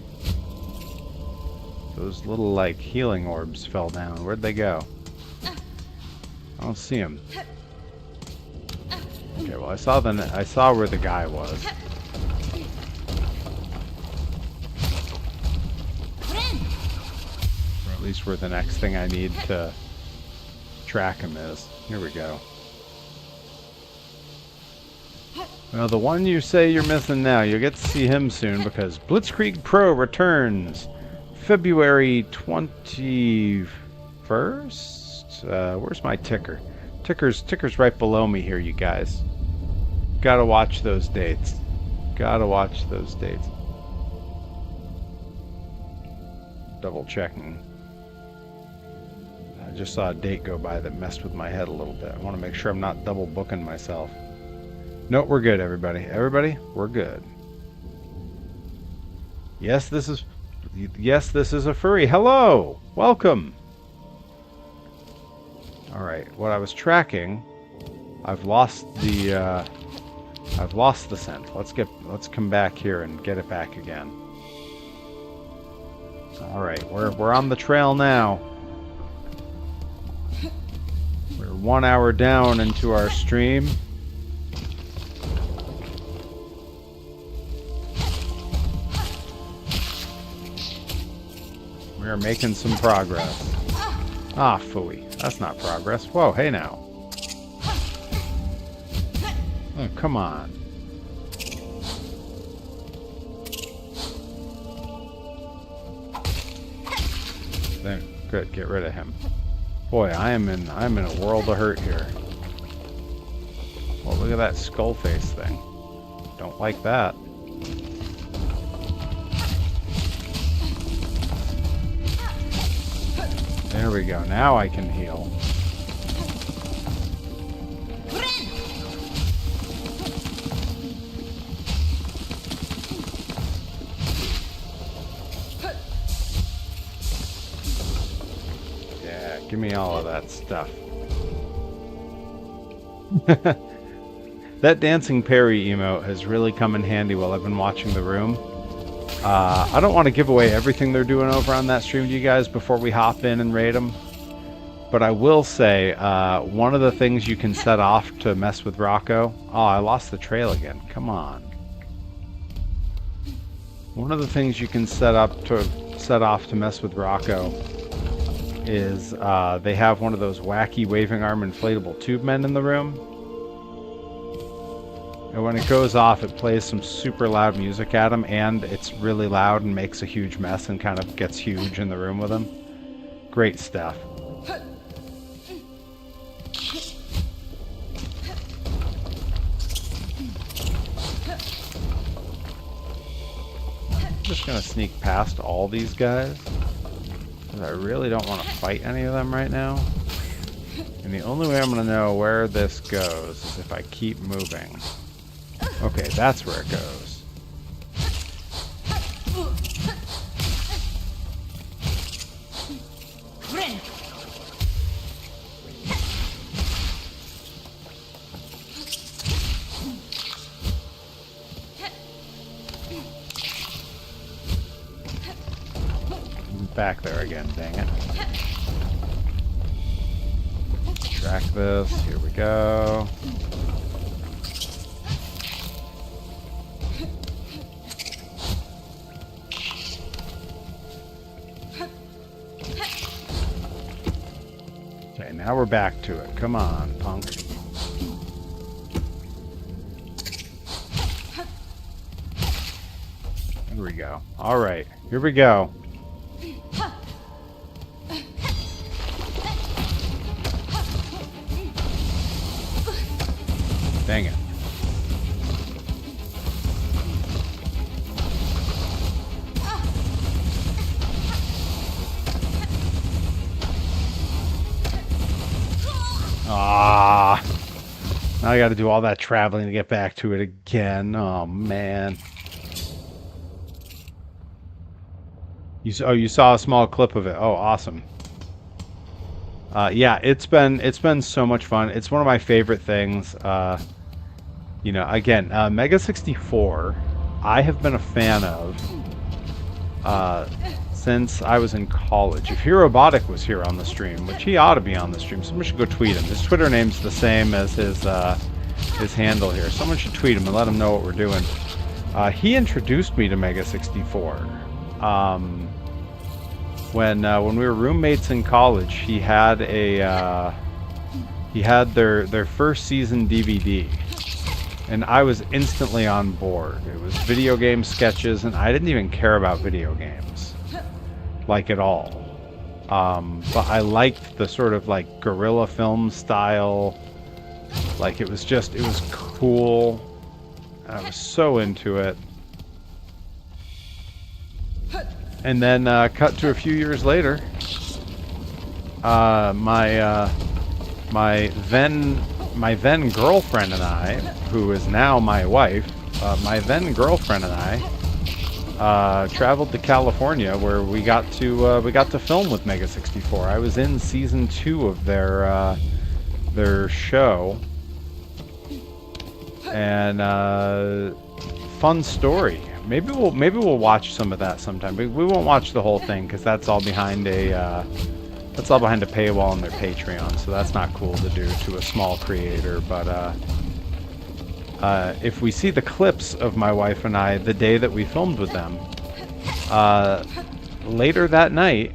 Those little, like, healing orbs fell down. Where'd they go? I don't see them. Okay, well, I saw where the guy was. trees where the next thing I need to track him is. Here we go. Well, the one you say you're missing now, you'll get to see him soon because Blitzkrieg Pro returns February 21st? Where's my ticker? Ticker's right below me here, you guys. Gotta watch those dates. Gotta watch those dates. Double checking. I just saw a date go by that messed with my head a little bit. I want to make sure I'm not double booking myself. Nope, we're good, everybody. Everybody, we're good. Yes, this is a furry. Hello! Welcome! Alright, what I was tracking, I've lost the scent. Let's come back here and get it back again. Alright, we're on the trail now. We're 1 hour down into our stream. We are making some progress. Ah, phooey. That's not progress. Whoa, hey now. Oh, come on. There. Good, get rid of him. Boy, I'm in a world of hurt here. Well, look at that skull face thing. Don't like that. There we go. Now I can heal. Yeah, give me all of that stuff. That dancing parry emote has really come in handy while I've been watching The Room. I don't want to give away everything they're doing over on that stream to you guys before we hop in and raid them. But I will say, one of the things you can set off to mess with Rocco... Oh, I lost the trail again. Come on. One of the things you can set off to mess with Rocco is they have one of those wacky waving arm inflatable tube men in the room. And when it goes off, it plays some super loud music at him, and it's really loud and makes a huge mess and kind of gets huge in the room with him. Great stuff. I'm just going to sneak past all these guys, because I really don't want to fight any of them right now. And the only way I'm going to know where this goes is if I keep moving. Okay, that's where it goes. Back there again, dang it. Track this, here we go. Okay, now we're back to it. Come on, punk. Here we go. Alright, here we go. Dang it. Ah, now I got to do all that traveling to get back to it again. Oh man. You saw a small clip of it. Oh, awesome. Yeah, it's been so much fun. It's one of my favorite things. You know, again, Mega 64, I have been a fan of since I was in college. If Herobotic was here on the stream, which he ought to be on the stream, someone should go tweet him. His Twitter name's the same as his handle here. Someone should tweet him and let him know what we're doing. He introduced me to Mega 64. when we were roommates in college, he had their first season DVD, and I was instantly on board. It was video game sketches, and I didn't even care about video games, like at all. But I liked the sort of like guerrilla film style. Like it was cool. I was so into it. And then cut to a few years later, my then girlfriend and I, who is now my wife, my then girlfriend and I traveled to California, where we got to film with Mega 64. I was in season 2 of their show, and fun story. Maybe we'll watch some of that sometime. We won't watch the whole thing because that's all behind a paywall on their Patreon. So that's not cool to do to a small creator. But if we see the clips of my wife and I the day that we filmed with them, later that night,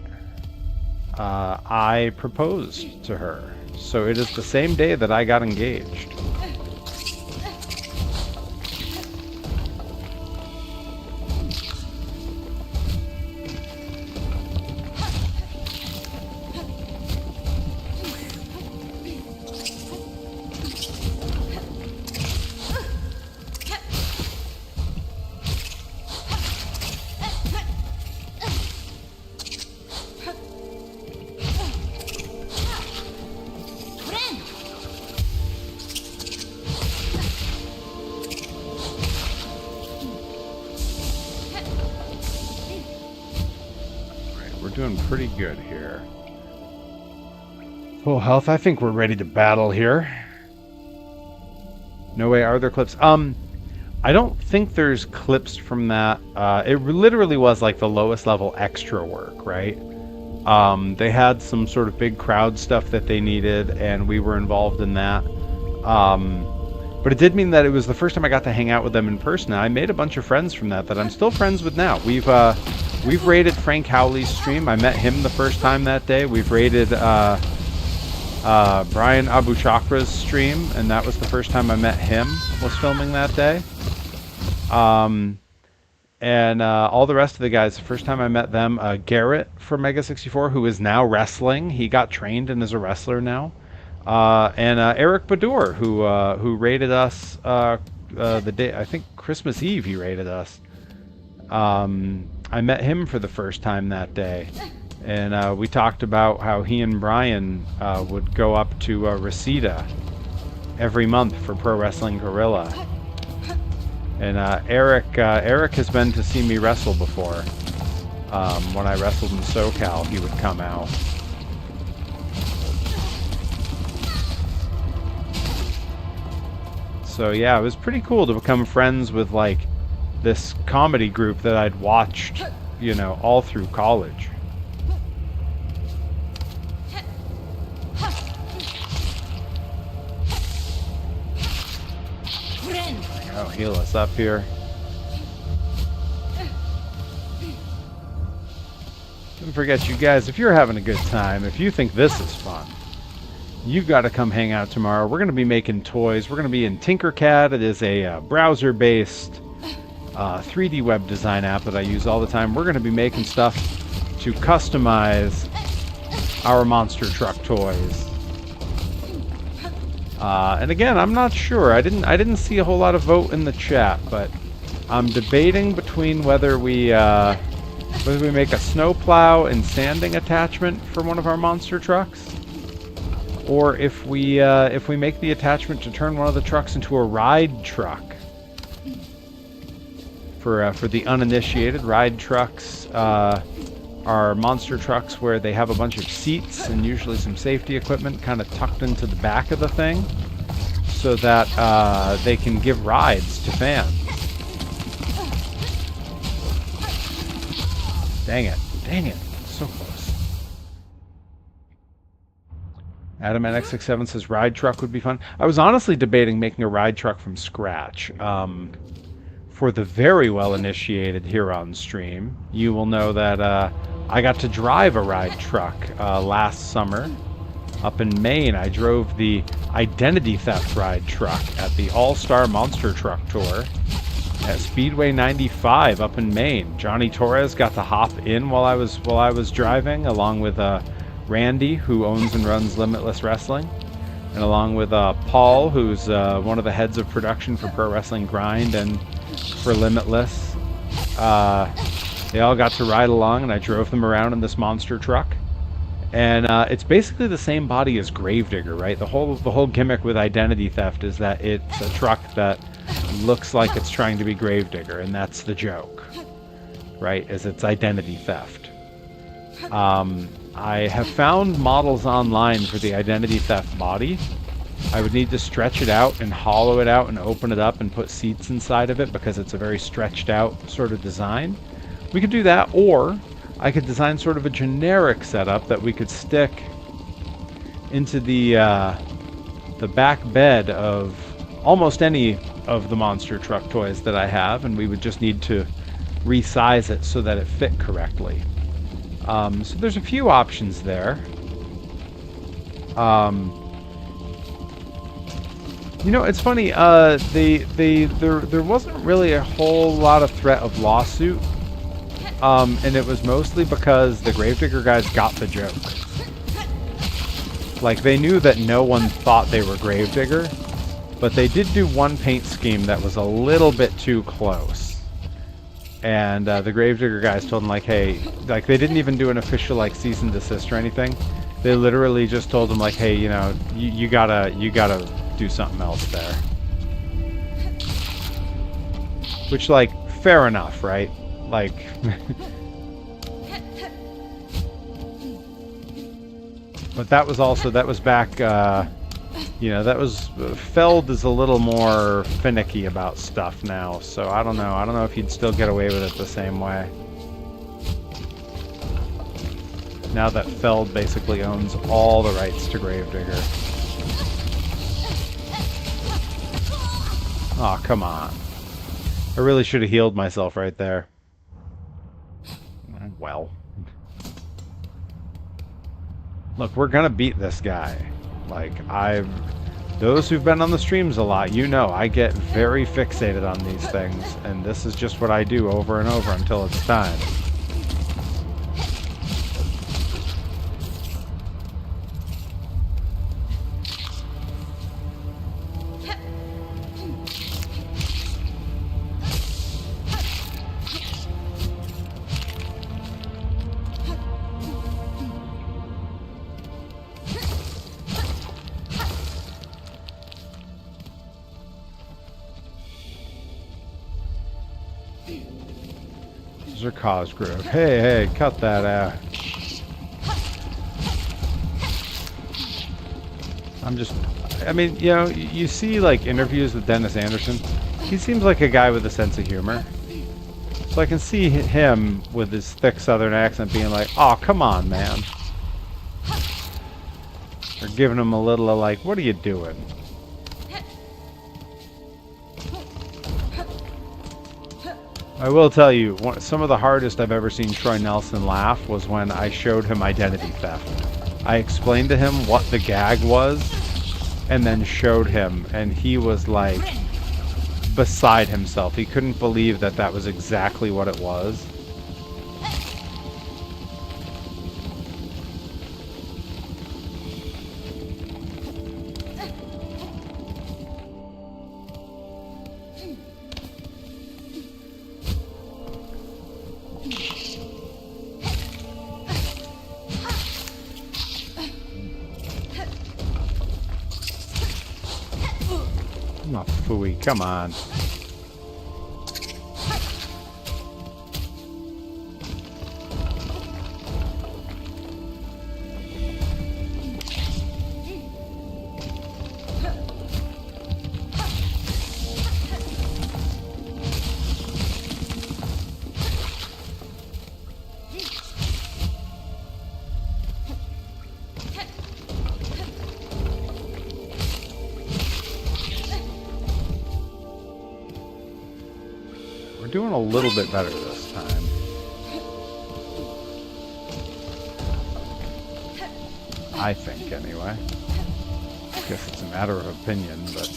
I proposed to her. So it is the same day that I got engaged. Doing pretty good here. Full health. I think we're ready to battle here. No way. Are there clips? I don't think there's clips from that. It literally was like the lowest level extra work, right? They had some sort of big crowd stuff that they needed, and we were involved in that. But it did mean that it was the first time I got to hang out with them in person. I made a bunch of friends from that I'm still friends with now. We've raided Frank Howley's stream. I met him the first time that day. We've raided Brian Abu Chakra's stream, and that was the first time I met him, was filming that day. And all the rest of the guys, the first time I met them, Garrett from Mega 64, who is now wrestling. He got trained and is a wrestler now. And Eric Badur, who raided us the day, I think Christmas Eve he raided us. I met him for the first time that day, and we talked about how he and Brian would go up to Reseda every month for Pro Wrestling Guerrilla. And Eric has been to see me wrestle before. When I wrestled in SoCal, he would come out. So yeah, it was pretty cool to become friends with like this comedy group that I'd watched, you know, all through college. Oh, heal us up here. Don't forget, you guys, if you're having a good time, if you think this is fun, you got to come hang out tomorrow. We're going to be making toys. We're going to be in Tinkercad. It is a browser-based 3D web design app that I use all the time. We're going to be making stuff to customize our monster truck toys. And again, I'm not sure. I didn't see a whole lot of vote in the chat, but I'm debating between whether we make a snowplow and sanding attachment for one of our monster trucks, or if we make the attachment to turn one of the trucks into a ride truck. For the uninitiated, ride trucks are monster trucks where they have a bunch of seats and usually some safety equipment kind of tucked into the back of the thing, so that they can give rides to fans. Dang it, so close. Adam at X67 says ride truck would be fun. I was honestly debating making a ride truck from scratch. For the very well initiated here on stream, you will know that I got to drive a ride truck last summer up in Maine. I drove the Identity Theft ride truck at the All-Star Monster Truck Tour at Speedway 95 up in Maine. Johnny Torres got to hop in while I was driving, along with Randy, who owns and runs Limitless Wrestling, and along with Paul, who's one of the heads of production for Pro Wrestling Grind and for Limitless. They all got to ride along, and I drove them around in this monster truck. And it's basically the same body as Gravedigger, right? The whole gimmick with Identity Theft is that it's a truck that looks like it's trying to be Gravedigger, and that's the joke, right? Is it's Identity Theft. I have found models online for the Identity Theft body. I would need to stretch it out and hollow it out and open it up and put seats inside of it because it's a very stretched out sort of design. We could do that, or I could design sort of a generic setup that we could stick into the back bed of almost any of the monster truck toys that I have, and we would just need to resize it so that it fit correctly. So there's a few options there. You know, it's funny. There wasn't really a whole lot of threat of lawsuit, and it was mostly because the Gravedigger guys got the joke. Like, they knew that no one thought they were Gravedigger, but they did do one paint scheme that was a little bit too close. And the Gravedigger guys told them, like, hey, like, they didn't even do an official, like, cease and desist or anything. They literally just told them, like, hey, you know, you gotta do something else there. Which, like, fair enough, right? Like, but that was back, you know, Feld is a little more finicky about stuff now, so I don't know if he'd still get away with it the same way. Now that Feld basically owns all the rights to Gravedigger. Aw, oh, come on. I really should have healed myself right there. Well. Look, we're gonna beat this guy. Like, those who've been on the streams a lot, you know, I get very fixated on these things, and this is just what I do over and over until it's time. Cosgrove. Hey, cut that out. I mean, you know, you see, like, interviews with Dennis Anderson. He seems like a guy with a sense of humor. So I can see him with his thick southern accent being like, oh, come on, man. Or giving him a little of, like, what are you doing? I will tell you, some of the hardest I've ever seen Troy Nelson laugh was when I showed him Identity Theft. I explained to him what the gag was, and then showed him, and he was, like, beside himself. He couldn't believe that that was exactly what it was. Oh, phooey, come on. Doing a little bit better this time. I think, anyway. I guess it's a matter of opinion, but...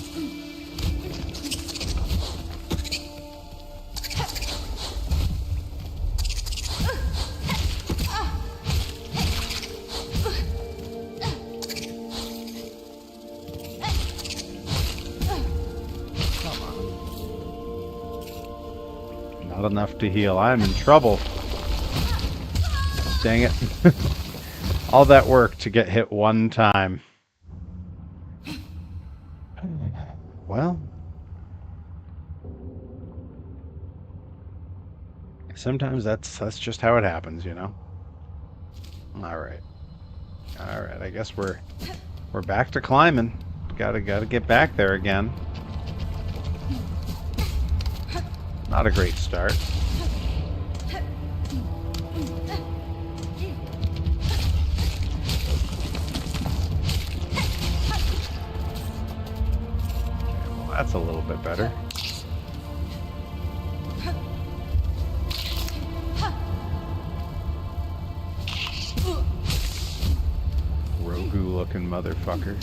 Not enough to heal. I'm in trouble. Dang it. All that work to get hit one time. Well, sometimes that's just how it happens, you know. All right, I guess we're back to climbing. Gotta get back there again. Not a great start. That's a little bit better. Rogu looking motherfucker.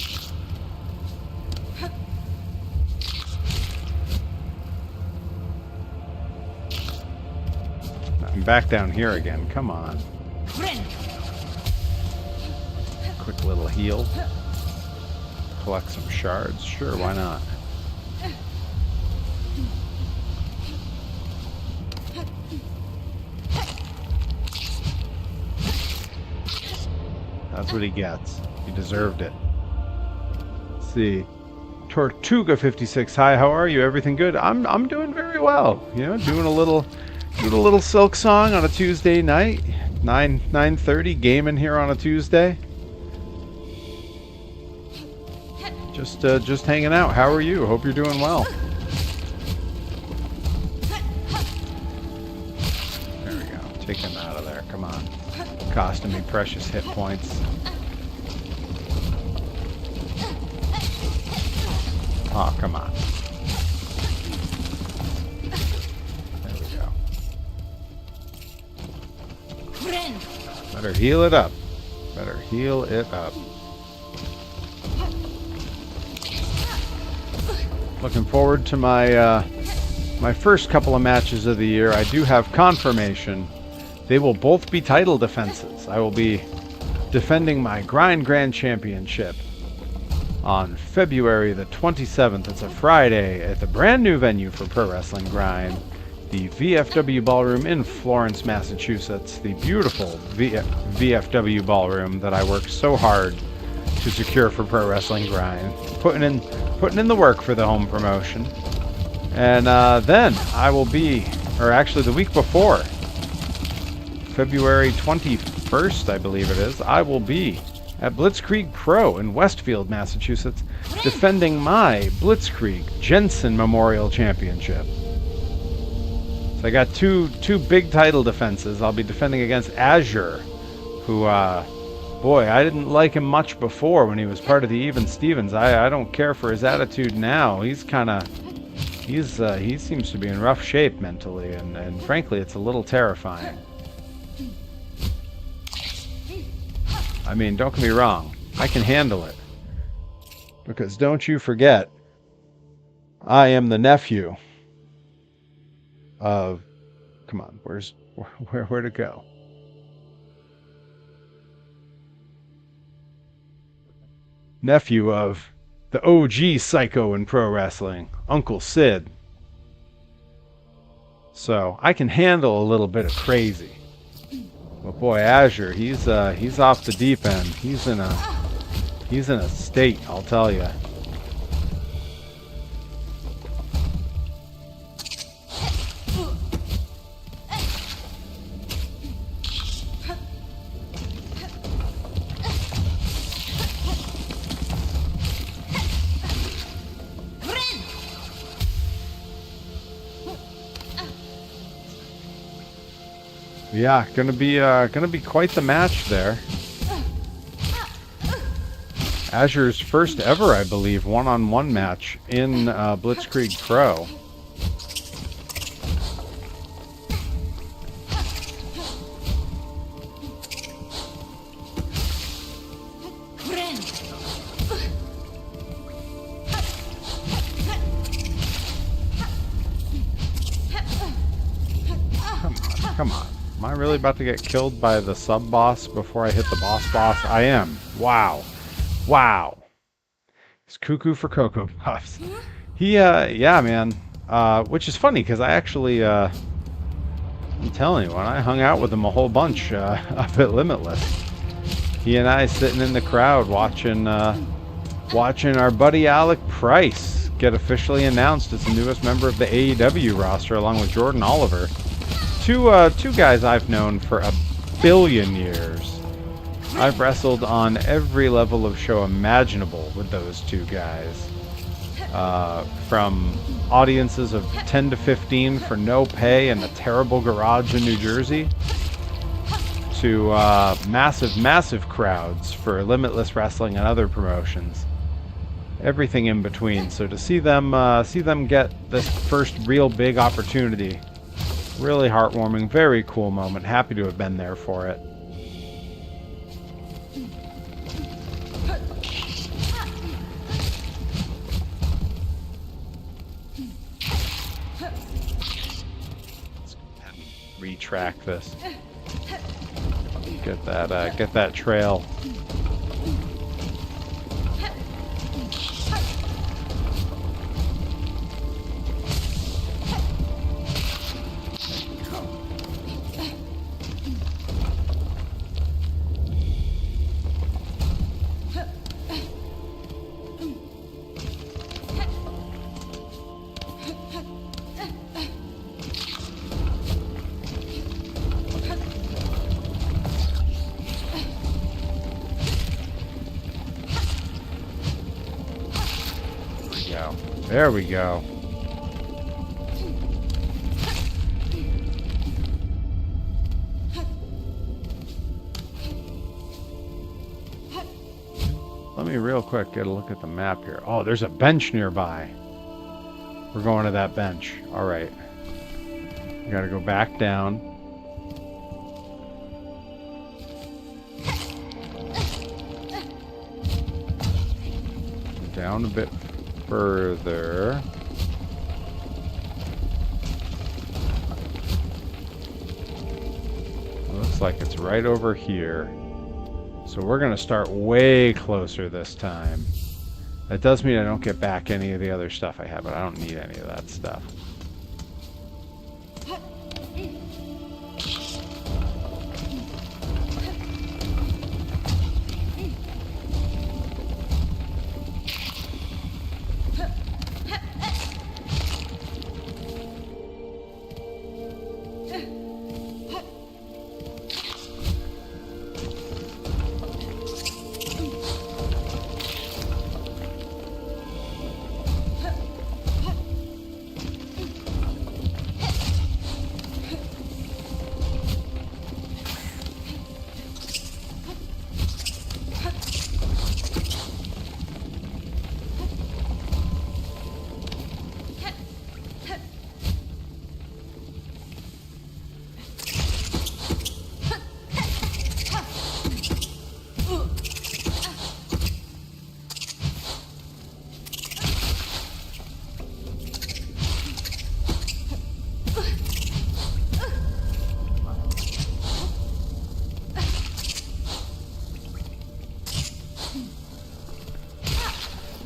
I'm back down here again. Come on. Quick little heal. Collect some shards. Sure, why not? That's what he gets. He deserved it. Let's see. Tortuga 56. Hi, how are you? Everything good? I'm doing very well. You know, doing a little Silksong on a Tuesday night. 9:30 gaming here on a Tuesday. Just hanging out. How are you? Hope you're doing well. There we go. Take him out of there. Come on. Costing me precious hit points. Oh, come on. There we go. Better heal it up. Better heal it up. Looking forward to my my first couple of matches of the year. I do have confirmation. They will both be title defenses. I will be defending my Grind Grand Championship on February the 27th. It's a Friday at the brand new venue for Pro Wrestling Grind, the VFW Ballroom in Florence, Massachusetts. The beautiful VFW Ballroom that I worked so hard to secure for Pro Wrestling Grind. Putting in the work for the home promotion. And then I will be, or actually the week before, February 21st, I believe it is, I will be at Blitzkrieg Pro in Westfield, Massachusetts, defending my Blitzkrieg Jensen Memorial Championship. So I got two big title defenses. I'll be defending against Azure, who, boy, I didn't like him much before when he was part of the Even Stevens. I don't care for his attitude now. He's he seems to be in rough shape mentally, and frankly, it's a little terrifying. I mean, don't get me wrong. I can handle it. Because don't you forget, I am the nephew of... Come on, where to go? Nephew of the OG Psycho in pro wrestling, Uncle Sid. So I can handle a little bit of crazy. But boy, Azure, he's off the deep end. He's in a state, I'll tell you. Yeah, gonna be quite the match there. Azure's first ever, I believe, one-on-one match in Blitzkrieg Pro. Come on. Am I really about to get killed by the sub-boss before I hit the boss? I am. Wow. Wow. It's cuckoo for Cocoa Puffs. He, yeah, man. Which is funny, because I actually, I'm telling you, when I hung out with him a whole bunch up at Limitless, he and I sitting in the crowd watching our buddy Alec Price get officially announced as the newest member of the AEW roster, along with Jordan Oliver. Two guys I've known for a billion years. I've wrestled on every level of show imaginable with those two guys. From audiences of 10 to 15 for no pay in a terrible garage in New Jersey, to massive crowds for Limitless Wrestling and other promotions. Everything in between. So to see them get this first real big opportunity, really heartwarming, very cool moment. Happy to have been there for it. Retrack this. Get that trail. There we go. Let me real quick get a look at the map here. Oh, there's a bench nearby. We're going to that bench. All right. We gotta go back down. Down a bit further. Looks like it's right over here. So we're going to start way closer this time. That does mean I don't get back any of the other stuff I have, but I don't need any of that stuff.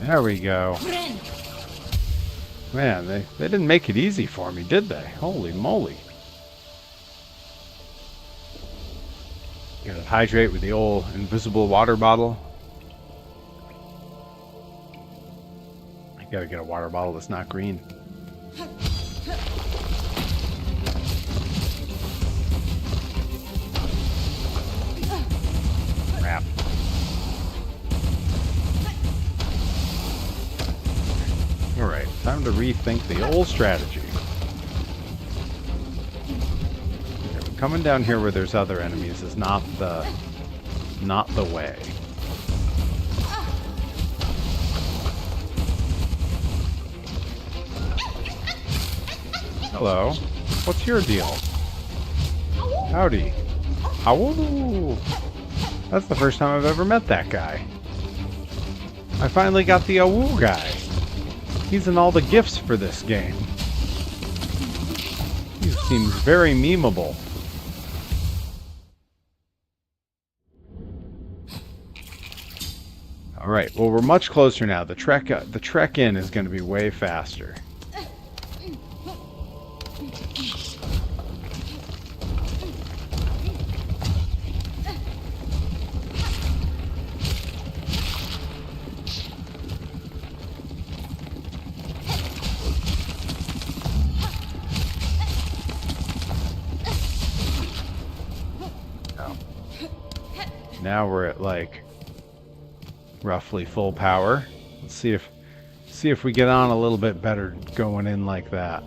There we go. Man, they didn't make it easy for me, did they? Holy moly. Gotta hydrate with the old invisible water bottle. I gotta get a water bottle that's not green. Crap. Alright, time to rethink the old strategy. Okay, coming down here where there's other enemies is not the way. Hello. What's your deal? Howdy. Ow. That's the first time I've ever met that guy. I finally got the Awoo guy. He's in all the gifts for this game. He seems very memeable. All right. Well, we're much closer now. The trek in is going to be way faster. Now we're at like roughly full power. Let's see if we get on a little bit better going in like that.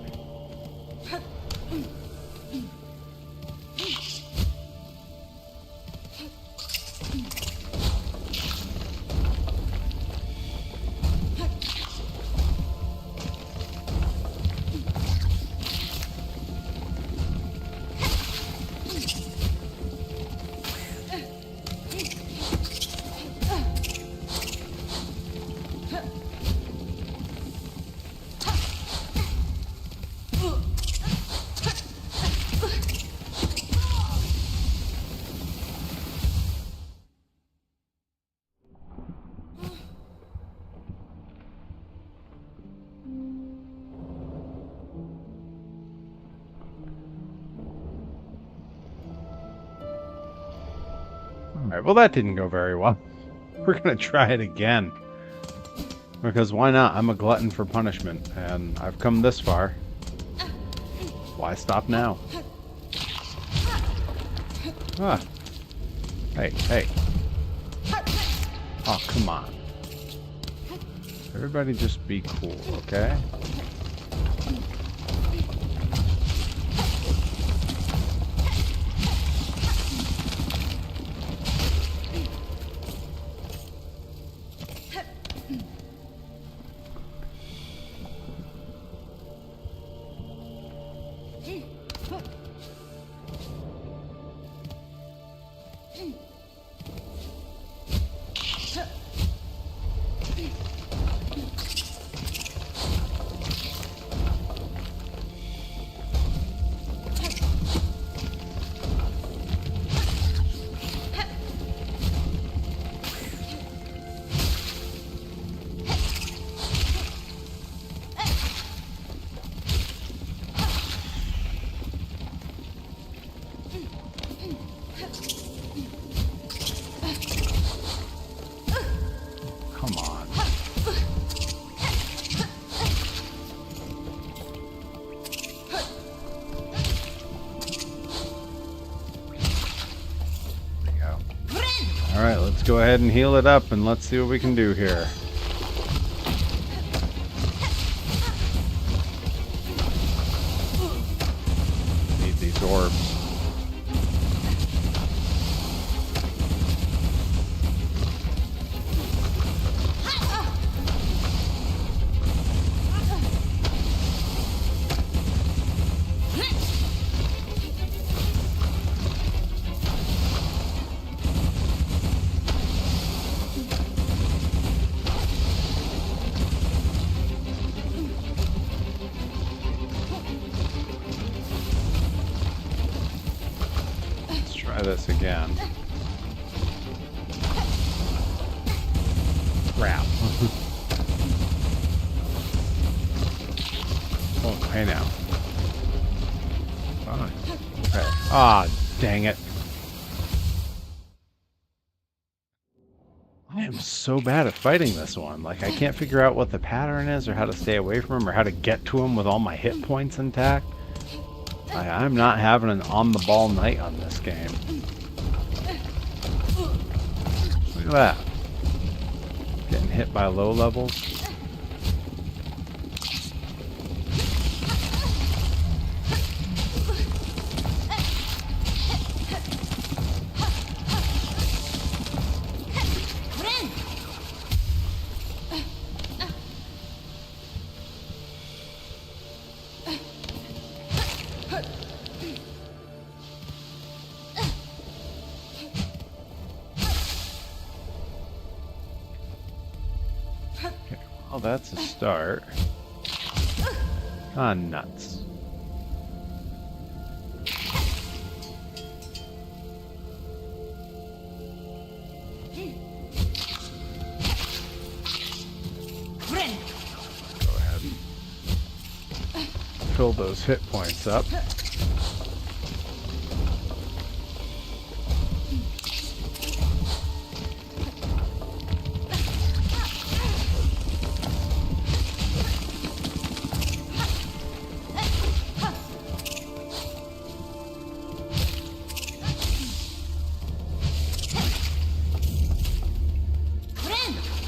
Alright, well that didn't go very well. We're gonna try it again. Because why not? I'm a glutton for punishment, and I've come this far. Why stop now? Ah. Hey, hey. Oh, come on. Everybody just be cool, okay? Come on. There we go. Alright, let's go ahead and heal it up and let's see what we can do here. Need these orbs. Try this again. Crap. Oh, hey now. Fine. Okay. Ah, dang it. I am so bad at fighting this one. Like, I can't figure out what the pattern is or how to stay away from him or how to get to him with all my hit points intact. I'm not having an on-the-ball night on this game. Look at that. Getting hit by low levels. Well, that's a start. Ah, nuts. build those hit points up.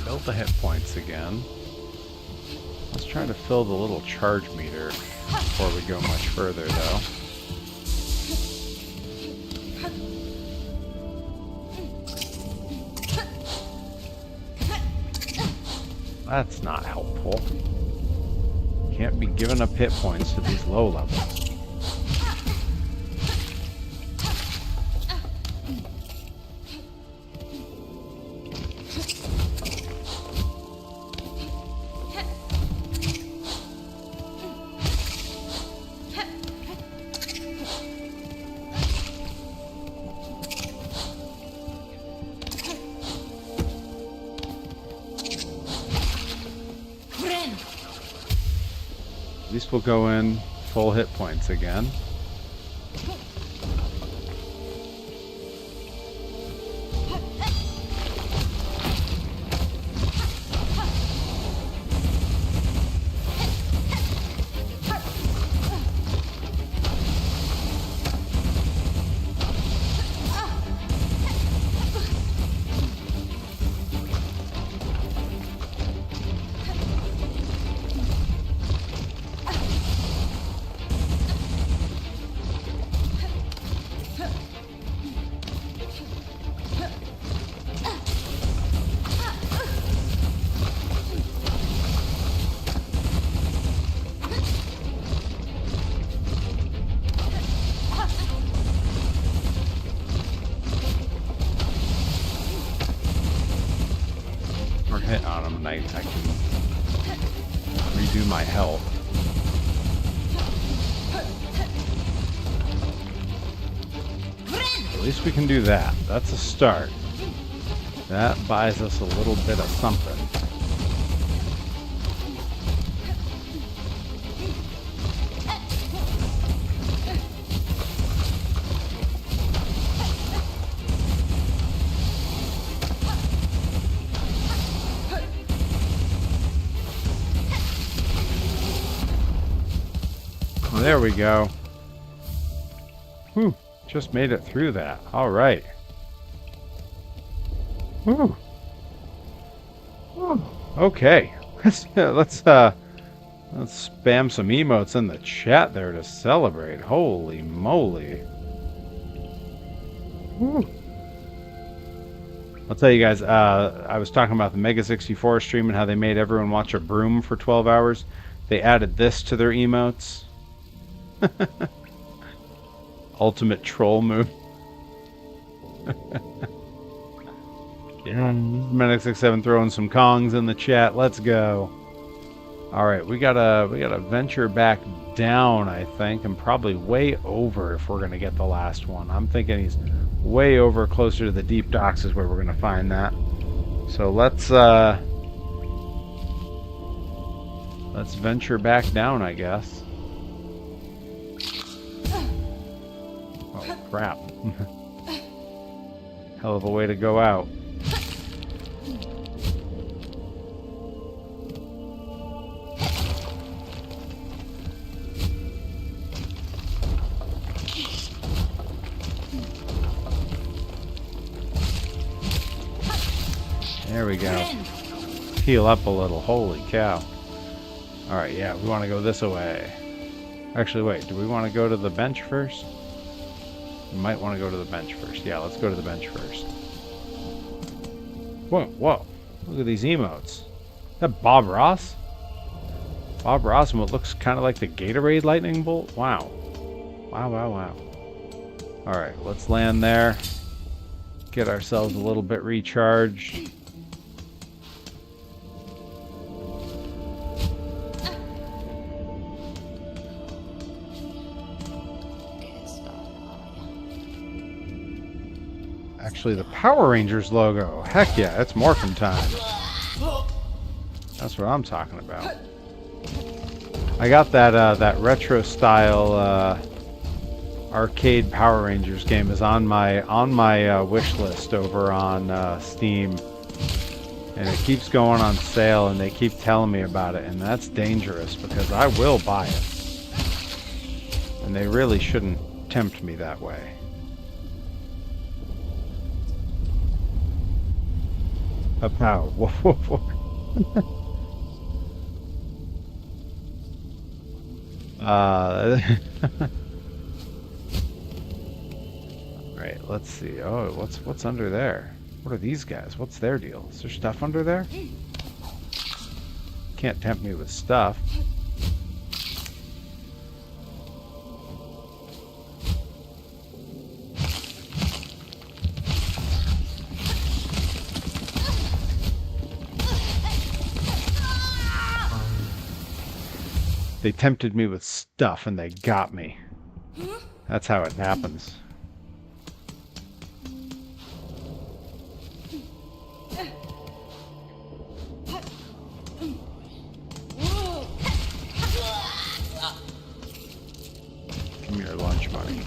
Build the hit points again. Let's try to fill the little charge meter before we go much further, though. That's not helpful. Can't be giving up hit points to these low levels. At least we'll go in full hit points again. Hit on him, and I can redo my health. At least we can do that. That's a start. That buys us a little bit of something. There we go. Whew, just made it through that. All right. Whew. Whew. Okay. Let's spam some emotes in the chat there to celebrate. Holy moly. Whew. I'll tell you guys, I was talking about the Mega 64 stream and how they made everyone watch a broom for 12 hours. They added this to their emotes. Ultimate troll move. Yeah, Medic 67 throwing some Kongs in the chat. Let's go. All right, we gotta venture back down, I think, and probably way over if we're gonna get the last one. I'm thinking he's way over, closer to the deep docks is where we're gonna find that. So let's venture back down, I guess. Oh, crap. Hell of a way to go out. There we go. Heal up a little. Holy cow. Alright, yeah, we want to go this way. Actually, wait, do we want to go to the bench first? We might want to go to the bench first. Yeah, let's go to the bench first. Whoa, whoa. Look at these emotes. Is that Bob Ross? Bob Ross and what looks kind of like the Gatorade lightning bolt? Wow. Wow, wow, wow. Alright, let's land there. Get ourselves a little bit recharged. Actually, the Power Rangers logo. Heck yeah, it's morphin' time. That's what I'm talking about. I got that retro style arcade Power Rangers game is on my wish list over on Steam, and it keeps going on sale, and they keep telling me about it, and that's dangerous because I will buy it, and they really shouldn't tempt me that way. A pow. Whoa, whoa, whoa. Right, let's see. Oh, what's under there? What are these guys? What's their deal? Is there stuff under there? Can't tempt me with stuff. They tempted me with stuff and they got me. That's how it happens. Give me your lunch money.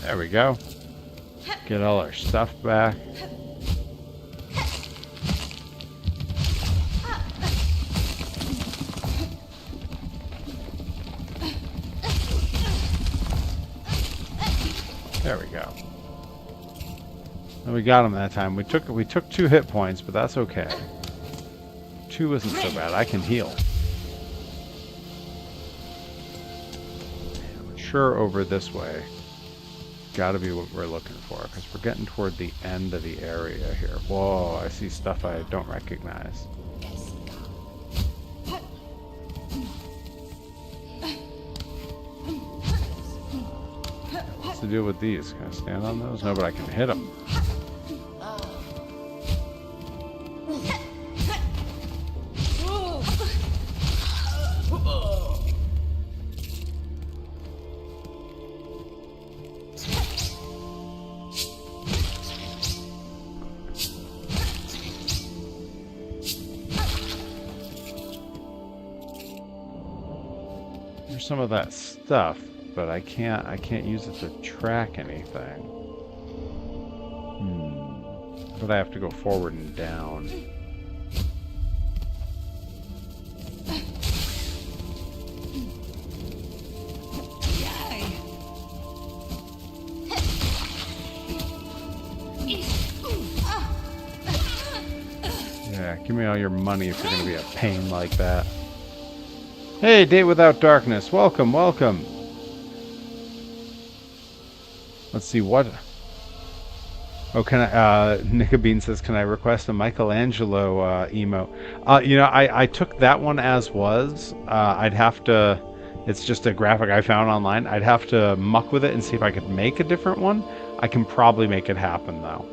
There we go. Get all our stuff back. There we go. And we got him that time. We took 2 hit points, but that's okay. 2 isn't so bad. I can heal. I'm sure over this way. Gotta be what we're looking for, because we're getting toward the end of the area here. Whoa, I see stuff I don't recognize. What's the deal with these? Can I stand on those? No, but I can hit them. Some of that stuff, but I can't use it to track anything. But I have to go forward and down. Yeah, give me all your money if you're gonna be a pain like that. Hey, Date Without Darkness. Welcome, welcome. Let's see what... Oh, can I... Nickabean says, can I request a Michelangelo emote? You know, I took that one as was. I'd have to... It's just a graphic I found online. I'd have to muck with it and see if I could make a different one. I can probably make it happen, though.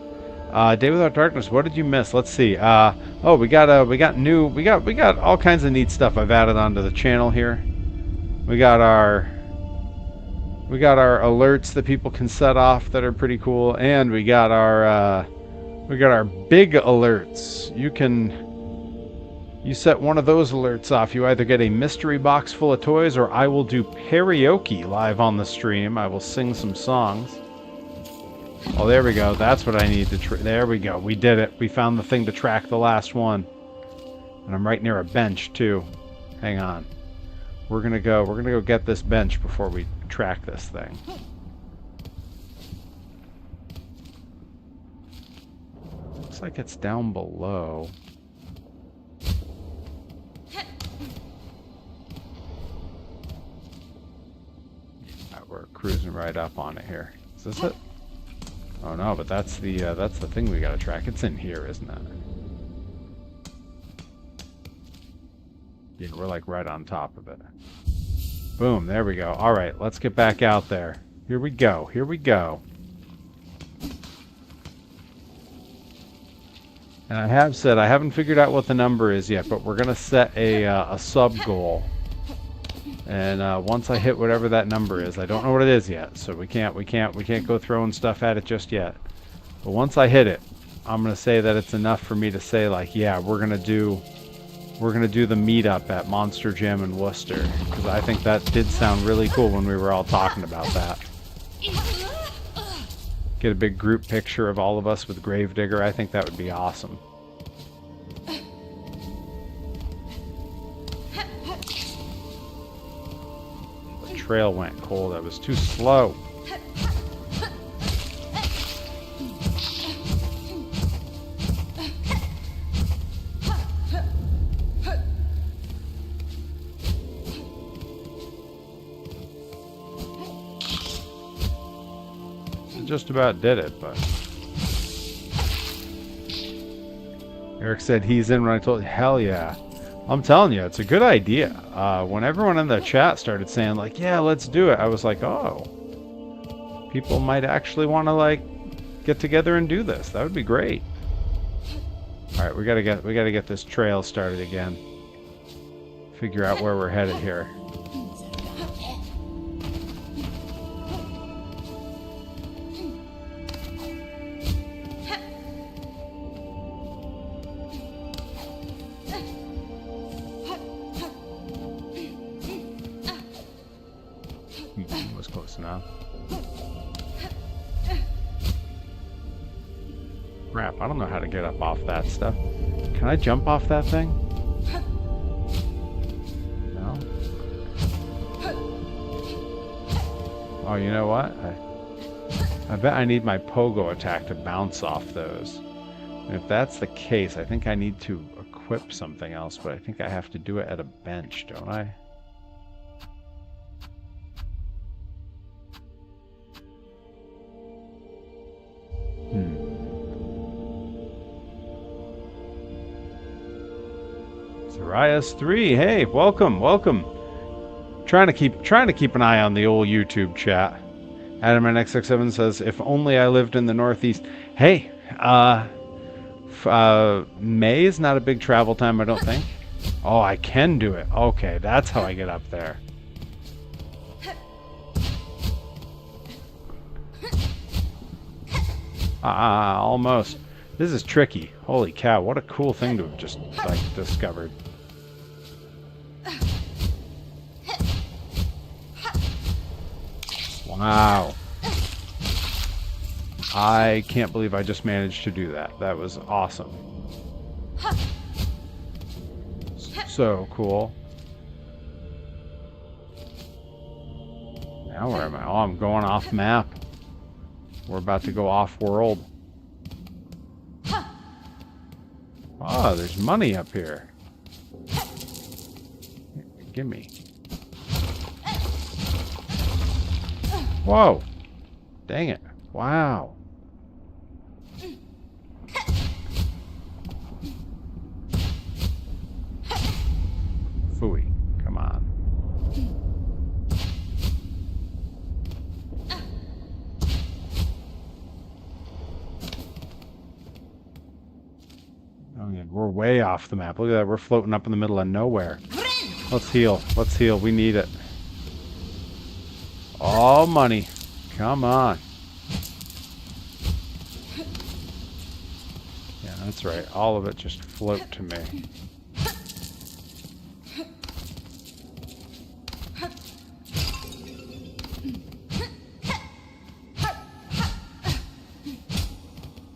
Day Without Darkness, what did you miss? Let's see. Oh, we got all kinds of neat stuff I've added onto the channel here. We got our alerts that people can set off that are pretty cool, and we got our big alerts. You set one of those alerts off, you either get a mystery box full of toys, or I will do karaoke live on the stream. I will sing some songs. Oh, there we go. That's what I need to... There we go. We did it. We found the thing to track the last one. And I'm right near a bench, too. Hang on. We're gonna go get this bench before we track this thing. Looks like it's down below. We're cruising right up on it here. Is this it? Oh no, but that's the thing we gotta track. It's in here, isn't it? Yeah, we're like right on top of it. Boom, there we go. All right, let's get back out there. Here we go. Here we go. And I have said I haven't figured out what the number is yet, but we're gonna set a sub goal. And once I hit whatever that number is, I don't know what it is yet, so we can't go throwing stuff at it just yet. But once I hit it, I'm gonna say that it's enough for me to say like, yeah, we're gonna do the meetup at Monster Jam in Worcester, because I think that did sound really cool when we were all talking about that. Get a big group picture of all of us with Gravedigger. I think that would be awesome. The trail went cold. I was too slow. Just about did it, but Eric said he's in when I told you. Hell yeah. I'm telling you, it's a good idea. When everyone in the chat started saying like, yeah, let's do it, I was like, oh, people might actually want to like get together and do this. That would be great. All right, we gotta get this trail started again. Figure out where we're headed here. Was close enough. Crap, I don't know how to get up off that stuff. Can I jump off that thing? No? Oh, you know what? I bet I need my pogo attack to bounce off those. And if that's the case, I think I need to equip something else, but I think I have to do it at a bench, don't I? Zarias 3, hey, welcome. Trying to keep an eye on the old YouTube chat. Adam NX67 says, if only I lived in the Northeast. Hey, May is not a big travel time, I don't think. Oh, I can do it. Okay, that's how I get up there. Almost. This is tricky. Holy cow, what a cool thing to have just, like, discovered. Wow. I can't believe I just managed to do that. That was awesome. So cool. Now where am I? Oh, I'm going off map. We're about to go off-world. Oh, there's money up here. Gimme. Whoa. Dang it. Wow. Phooey. Come on. Oh, yeah, we're way off the map. Look at that. We're floating up in the middle of nowhere. Let's heal. Let's heal. We need it. All money. Come on. Yeah, that's right. All of it just float to me.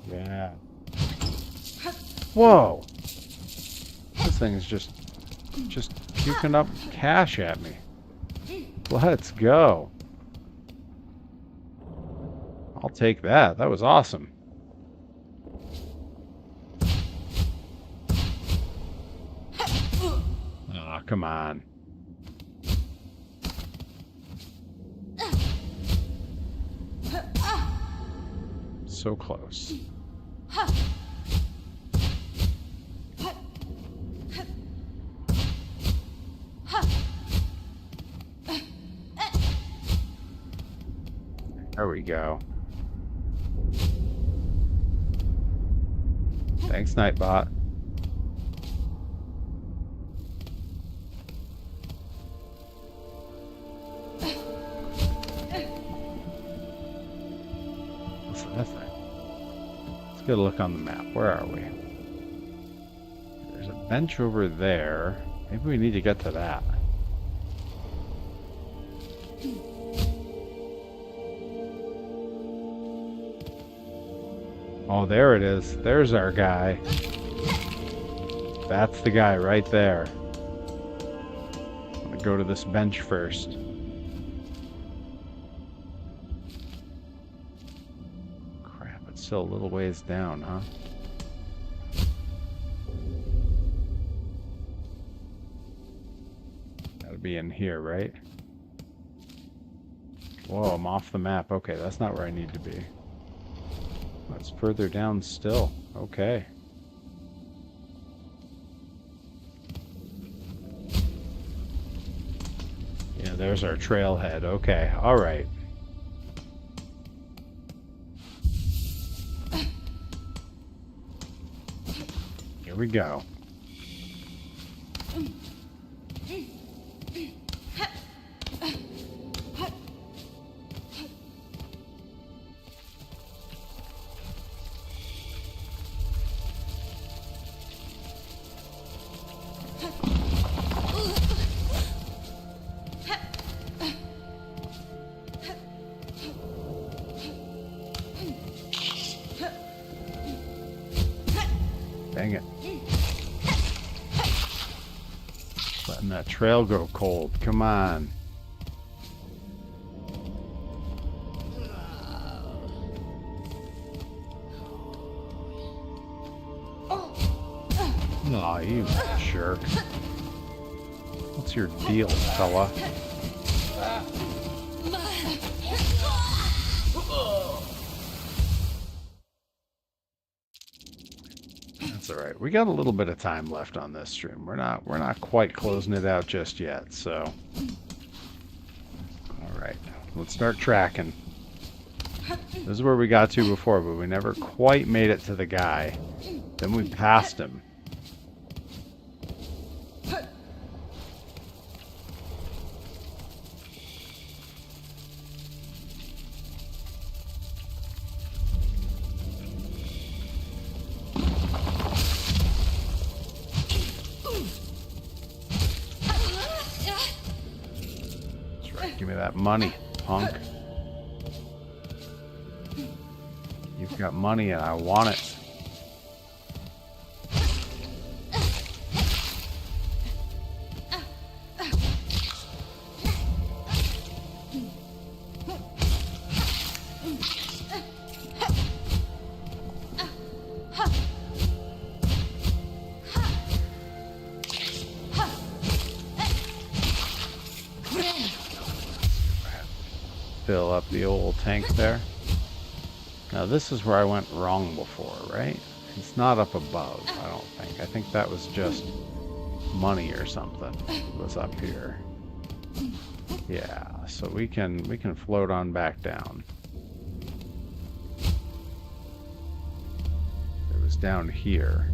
Yeah. Whoa. This thing is just puking up cash at me. Let's go. I'll take that. That was awesome. Oh, come on. So close. There we go. Thanks, Nightbot. What's that thing? Let's get a look on the map. Where are we? There's a bench over there. Maybe we need to get to that. Oh, there it is. There's our guy. That's the guy right there. I'm gonna go to this bench first. Crap, it's still a little ways down, huh? That'll be in here, right? Whoa, I'm off the map. Okay, that's not where I need to be. That's further down still. Okay. Yeah, there's our trailhead. Okay, all right. Here we go. Dang it. Letting that trail go cold. Come on. Aw, you jerk. What's your deal, fella? That's all right. We got a little bit of time left on this stream. We're not quite closing it out just yet, so. All right. Let's start tracking. This is where we got to before, but we never quite made it to the guy. Then we passed him. Give me that money, punk. You've got money and I want it. Fill up the old tank there. Now this is where I went wrong before, right? It's not up above, I don't think. I think that was just money or something. It was up here. Yeah, so we can float on back down. It was down here.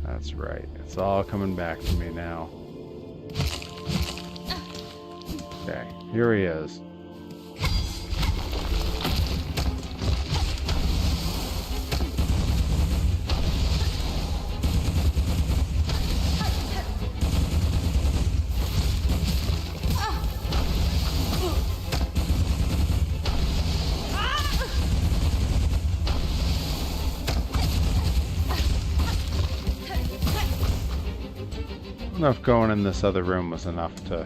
That's right. It's all coming back to me now. Okay, here he is. I don't know if going in this other room was enough to...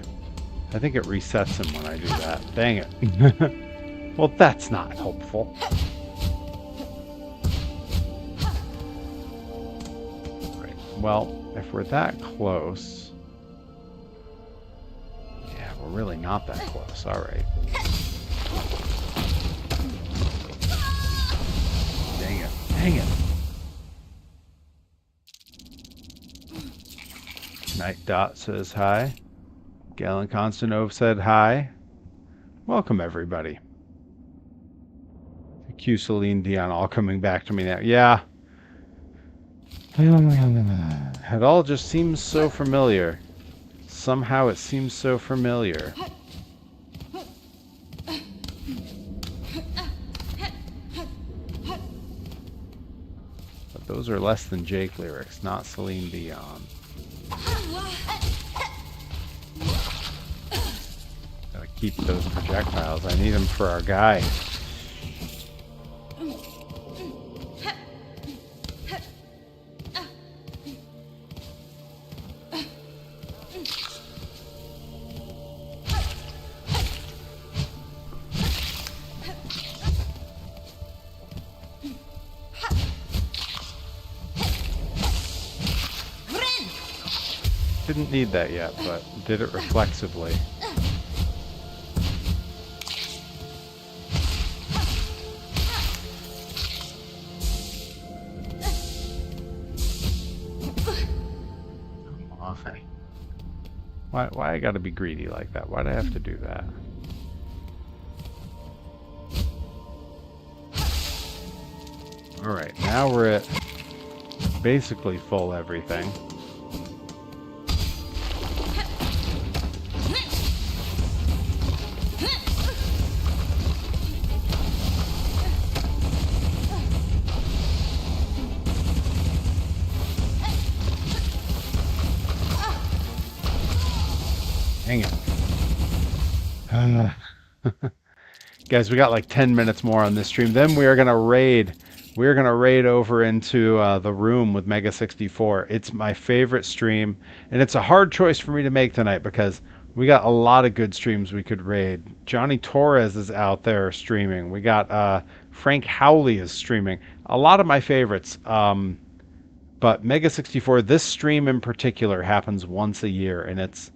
I think it resets him when I do that. Dang it. Well, that's not helpful. Right. Well, if we're that close... Yeah, we're really not that close. All right. Dang it. Dang it. Night Dot says hi. Galen Konstantinov said hi. Welcome, everybody. Cue Celine Dion all coming back to me now. Yeah. It all just seems so familiar. Somehow it seems so familiar. But those are less than Jake lyrics, not Celine Dion. Gotta keep those projectiles. I need them for our guy. Didn't need that yet, but did it reflexively. Come on. Why I gotta be greedy like that? Why'd I have to do that? Alright, now we're at basically full everything. Dang it. Guys, we got like 10 minutes more on this stream. Then we are going to raid. We're going to raid over into the room with Mega 64. It's my favorite stream. And it's a hard choice for me to make tonight because we got a lot of good streams we could raid. Johnny Torres is out there streaming. We got Frank Howley is streaming. A lot of my favorites. But Mega 64, this stream in particular happens once a year. And it's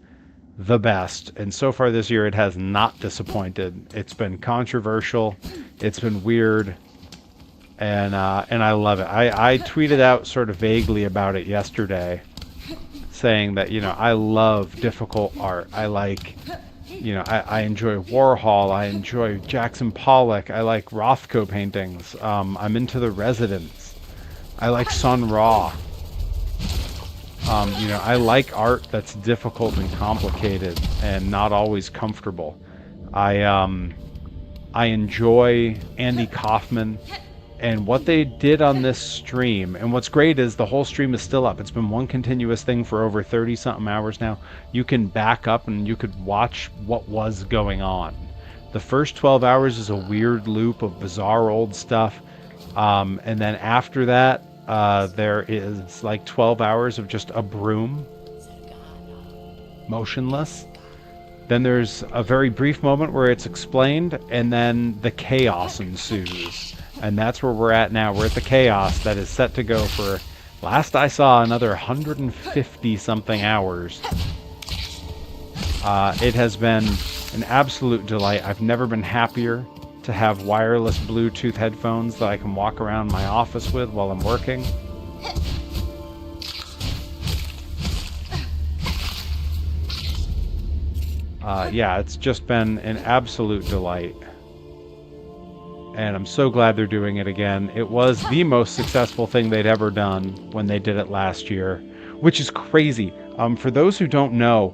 the best, and so far this year it has not disappointed. It's been controversial, it's been weird, and I love it. I tweeted out sort of vaguely about it yesterday, saying that, you know, I love difficult art. I like, you know, I enjoy Warhol, I enjoy Jackson Pollock, I like Rothko paintings, I'm into the Residents, I like Sun Ra. You know, I like art that's difficult and complicated and not always comfortable. I enjoy Andy Kaufman and what they did on this stream. And what's great is the whole stream is still up. It's been one continuous thing for over 30-something hours now. You can back up and you could watch what was going on. The first 12 hours is a weird loop of bizarre old stuff. And then after that, there is like 12 hours of just a broom, motionless. Then there's a very brief moment where it's explained, and then the chaos ensues. And that's where we're at now. We're at the chaos that is set to go for, last I saw, another 150-something hours. It has been an absolute delight. I've never been happier to have wireless Bluetooth headphones that I can walk around my office with while I'm working. Yeah, it's just been an absolute delight. And I'm so glad they're doing it again. It was the most successful thing they'd ever done when they did it last year, which is crazy. For those who don't know,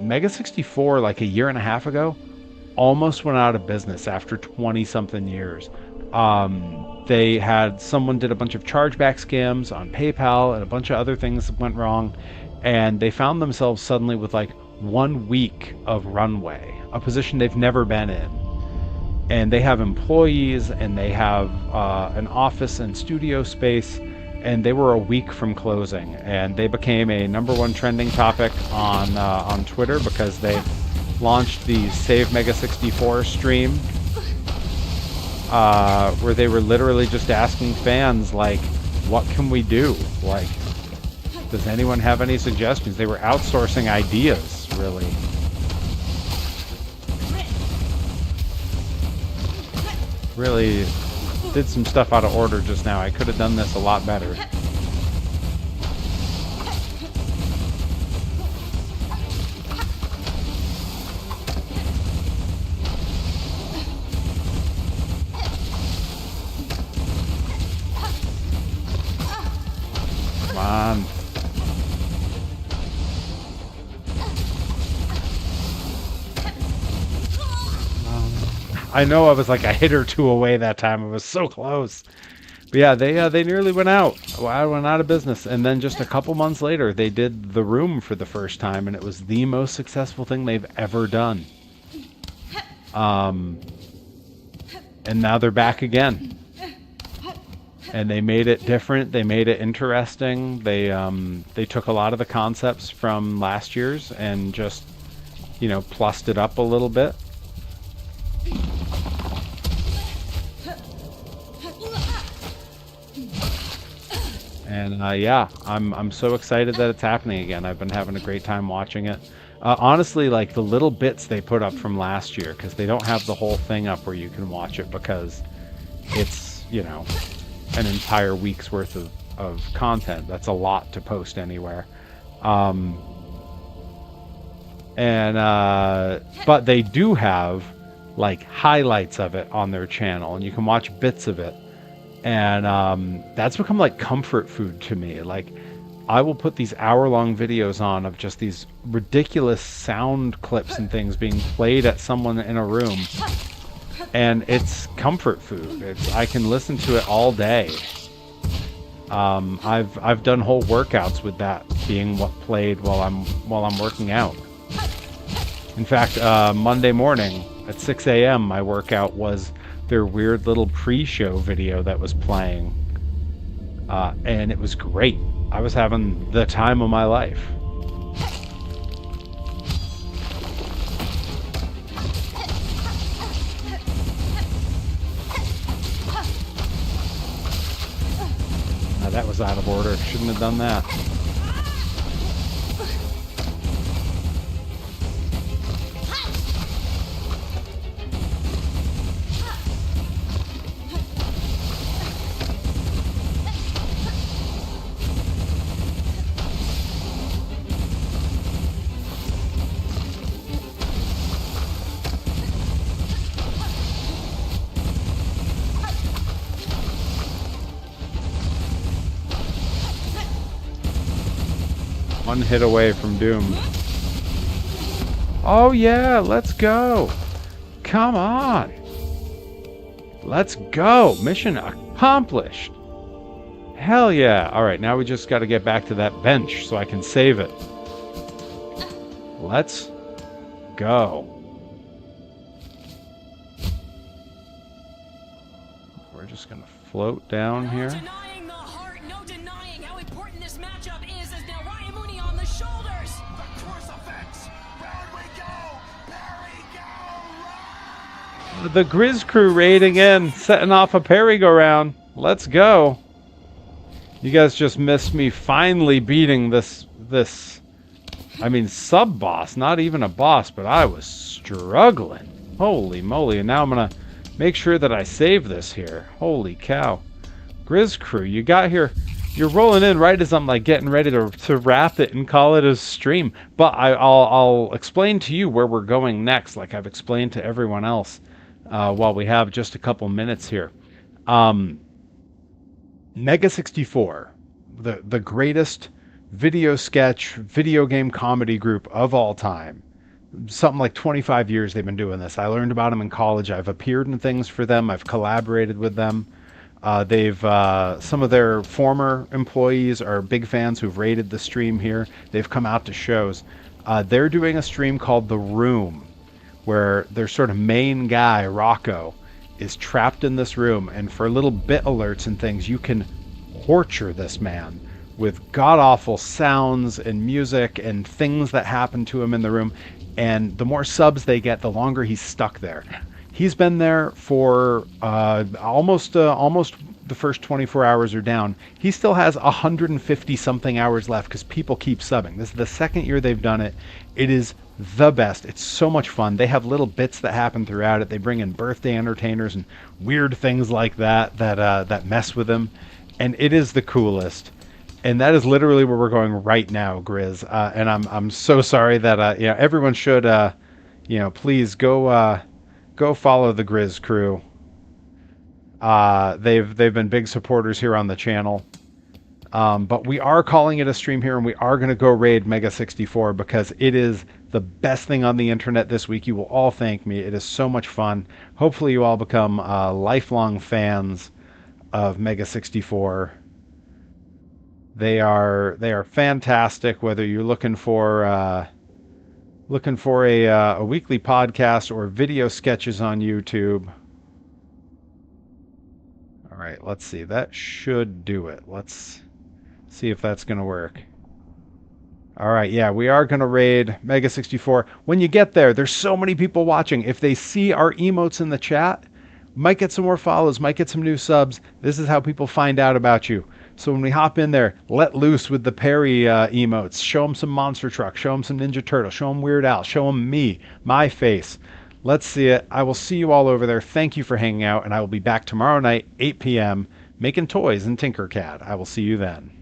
Mega 64, like a year and a half ago, almost went out of business after 20-something years. They had, someone did a bunch of chargeback scams on PayPal and a bunch of other things that went wrong, and they found themselves suddenly with like 1 week of runway, a position they've never been in. And they have employees, and they have an office and studio space, and they were a week from closing, and they became a #1 trending topic on Twitter because they launched the Save Mega 64 stream, where they were literally just asking fans, like, what can we do? Like, does anyone have any suggestions? They were outsourcing ideas, really. Really did some stuff out of order just now. I could have done this a lot better. on. I know I was like a hit or two away that time. I was so close. But yeah, they nearly went out. I went out of business. And then just a couple months later, they did The Room for the first time, and it was the most successful thing they've ever done. And now they're back again. And they made it different. They made it interesting. They took a lot of the concepts from last year's and just, you know, plussed it up a little bit. And yeah, I'm so excited that it's happening again. I've been having a great time watching it. Honestly, like the little bits they put up from last year, because they don't have the whole thing up where you can watch it because it's, you know, an entire week's worth of content. That's a lot to post anywhere. But they do have like highlights of it on their channel, and you can watch bits of it. And that's become like comfort food to me. Like, I will put these hour-long videos on of just these ridiculous sound clips and things being played at someone in a room, and it's comfort food. I can listen to it all day. I've done whole workouts with that being what played while I'm working out. In fact, Monday morning at 6 a.m. my workout was their weird little pre-show video that was playing, and it was great. I was having the time of my life. Now that was out of order. Shouldn't have done that. One hit away from doom. Oh yeah, let's go. Come on. Let's go. Mission accomplished. Hell yeah. Alright, now we just got to get back to that bench so I can save it. Let's go. We're just going to float down here. Denying the heart, no denying how important this matchup is as now Ryan Mooney on the shoulders. The course effects. Round we go. Perry go. The Grizz crew raiding in, setting off a merry-go-round. Let's go. You guys just missed me finally beating this, I mean, sub-boss, not even a boss, but I was struggling. Holy moly, and now I'm going to make sure that I save this here. Holy cow. Grizz crew, you got here. You're rolling in right as I'm like getting ready to wrap it and call it a stream. But I'll explain to you where we're going next, like I've explained to everyone else while we have just a couple minutes here. Mega 64, the greatest video sketch, video game comedy group of all time. Something like 25 years they've been doing this. I learned about them in college. I've appeared in things for them. I've collaborated with them. Some of their former employees are big fans who've rated the stream here. They've come out to shows. They're doing a stream called The Room, where their sort of main guy, Rocco, is trapped in this room, and for little bit alerts and things, you can torture this man with god-awful sounds and music and things that happen to him in the room. And the more subs they get, the longer he's stuck there. He's been there for almost the first 24 hours are down. He still has 150 something hours left because people keep subbing. This is the second year they've done it. It is the best. It's so much fun. They have little bits that happen throughout it. They bring in birthday entertainers and weird things like that mess with him, and it is the coolest. And that is literally where we're going right now, Grizz. And I'm so sorry that everyone should please go follow the Grizz crew. They've been big supporters here on the channel. But we are calling it a stream here, and we are going to go raid Mega 64 because it is the best thing on the internet this week. You will all thank me. It is so much fun. Hopefully you all become lifelong fans of Mega 64. They are fantastic. Whether you're looking for a weekly podcast or video sketches on YouTube. All right, let's see. That should do it. Let's see if that's going to work. All right, yeah, we are going to raid Mega 64. When you get there, there's so many people watching. If they see our emotes in the chat, might get some more follows, might get some new subs. This is how people find out about you. So when we hop in there, let loose with the Perry emotes. Show them some Monster Truck. Show them some Ninja Turtle. Show them Weird Al. Show them me, my face. Let's see it. I will see you all over there. Thank you for hanging out, and I will be back tomorrow night, 8 p.m., making toys in Tinkercad. I will see you then.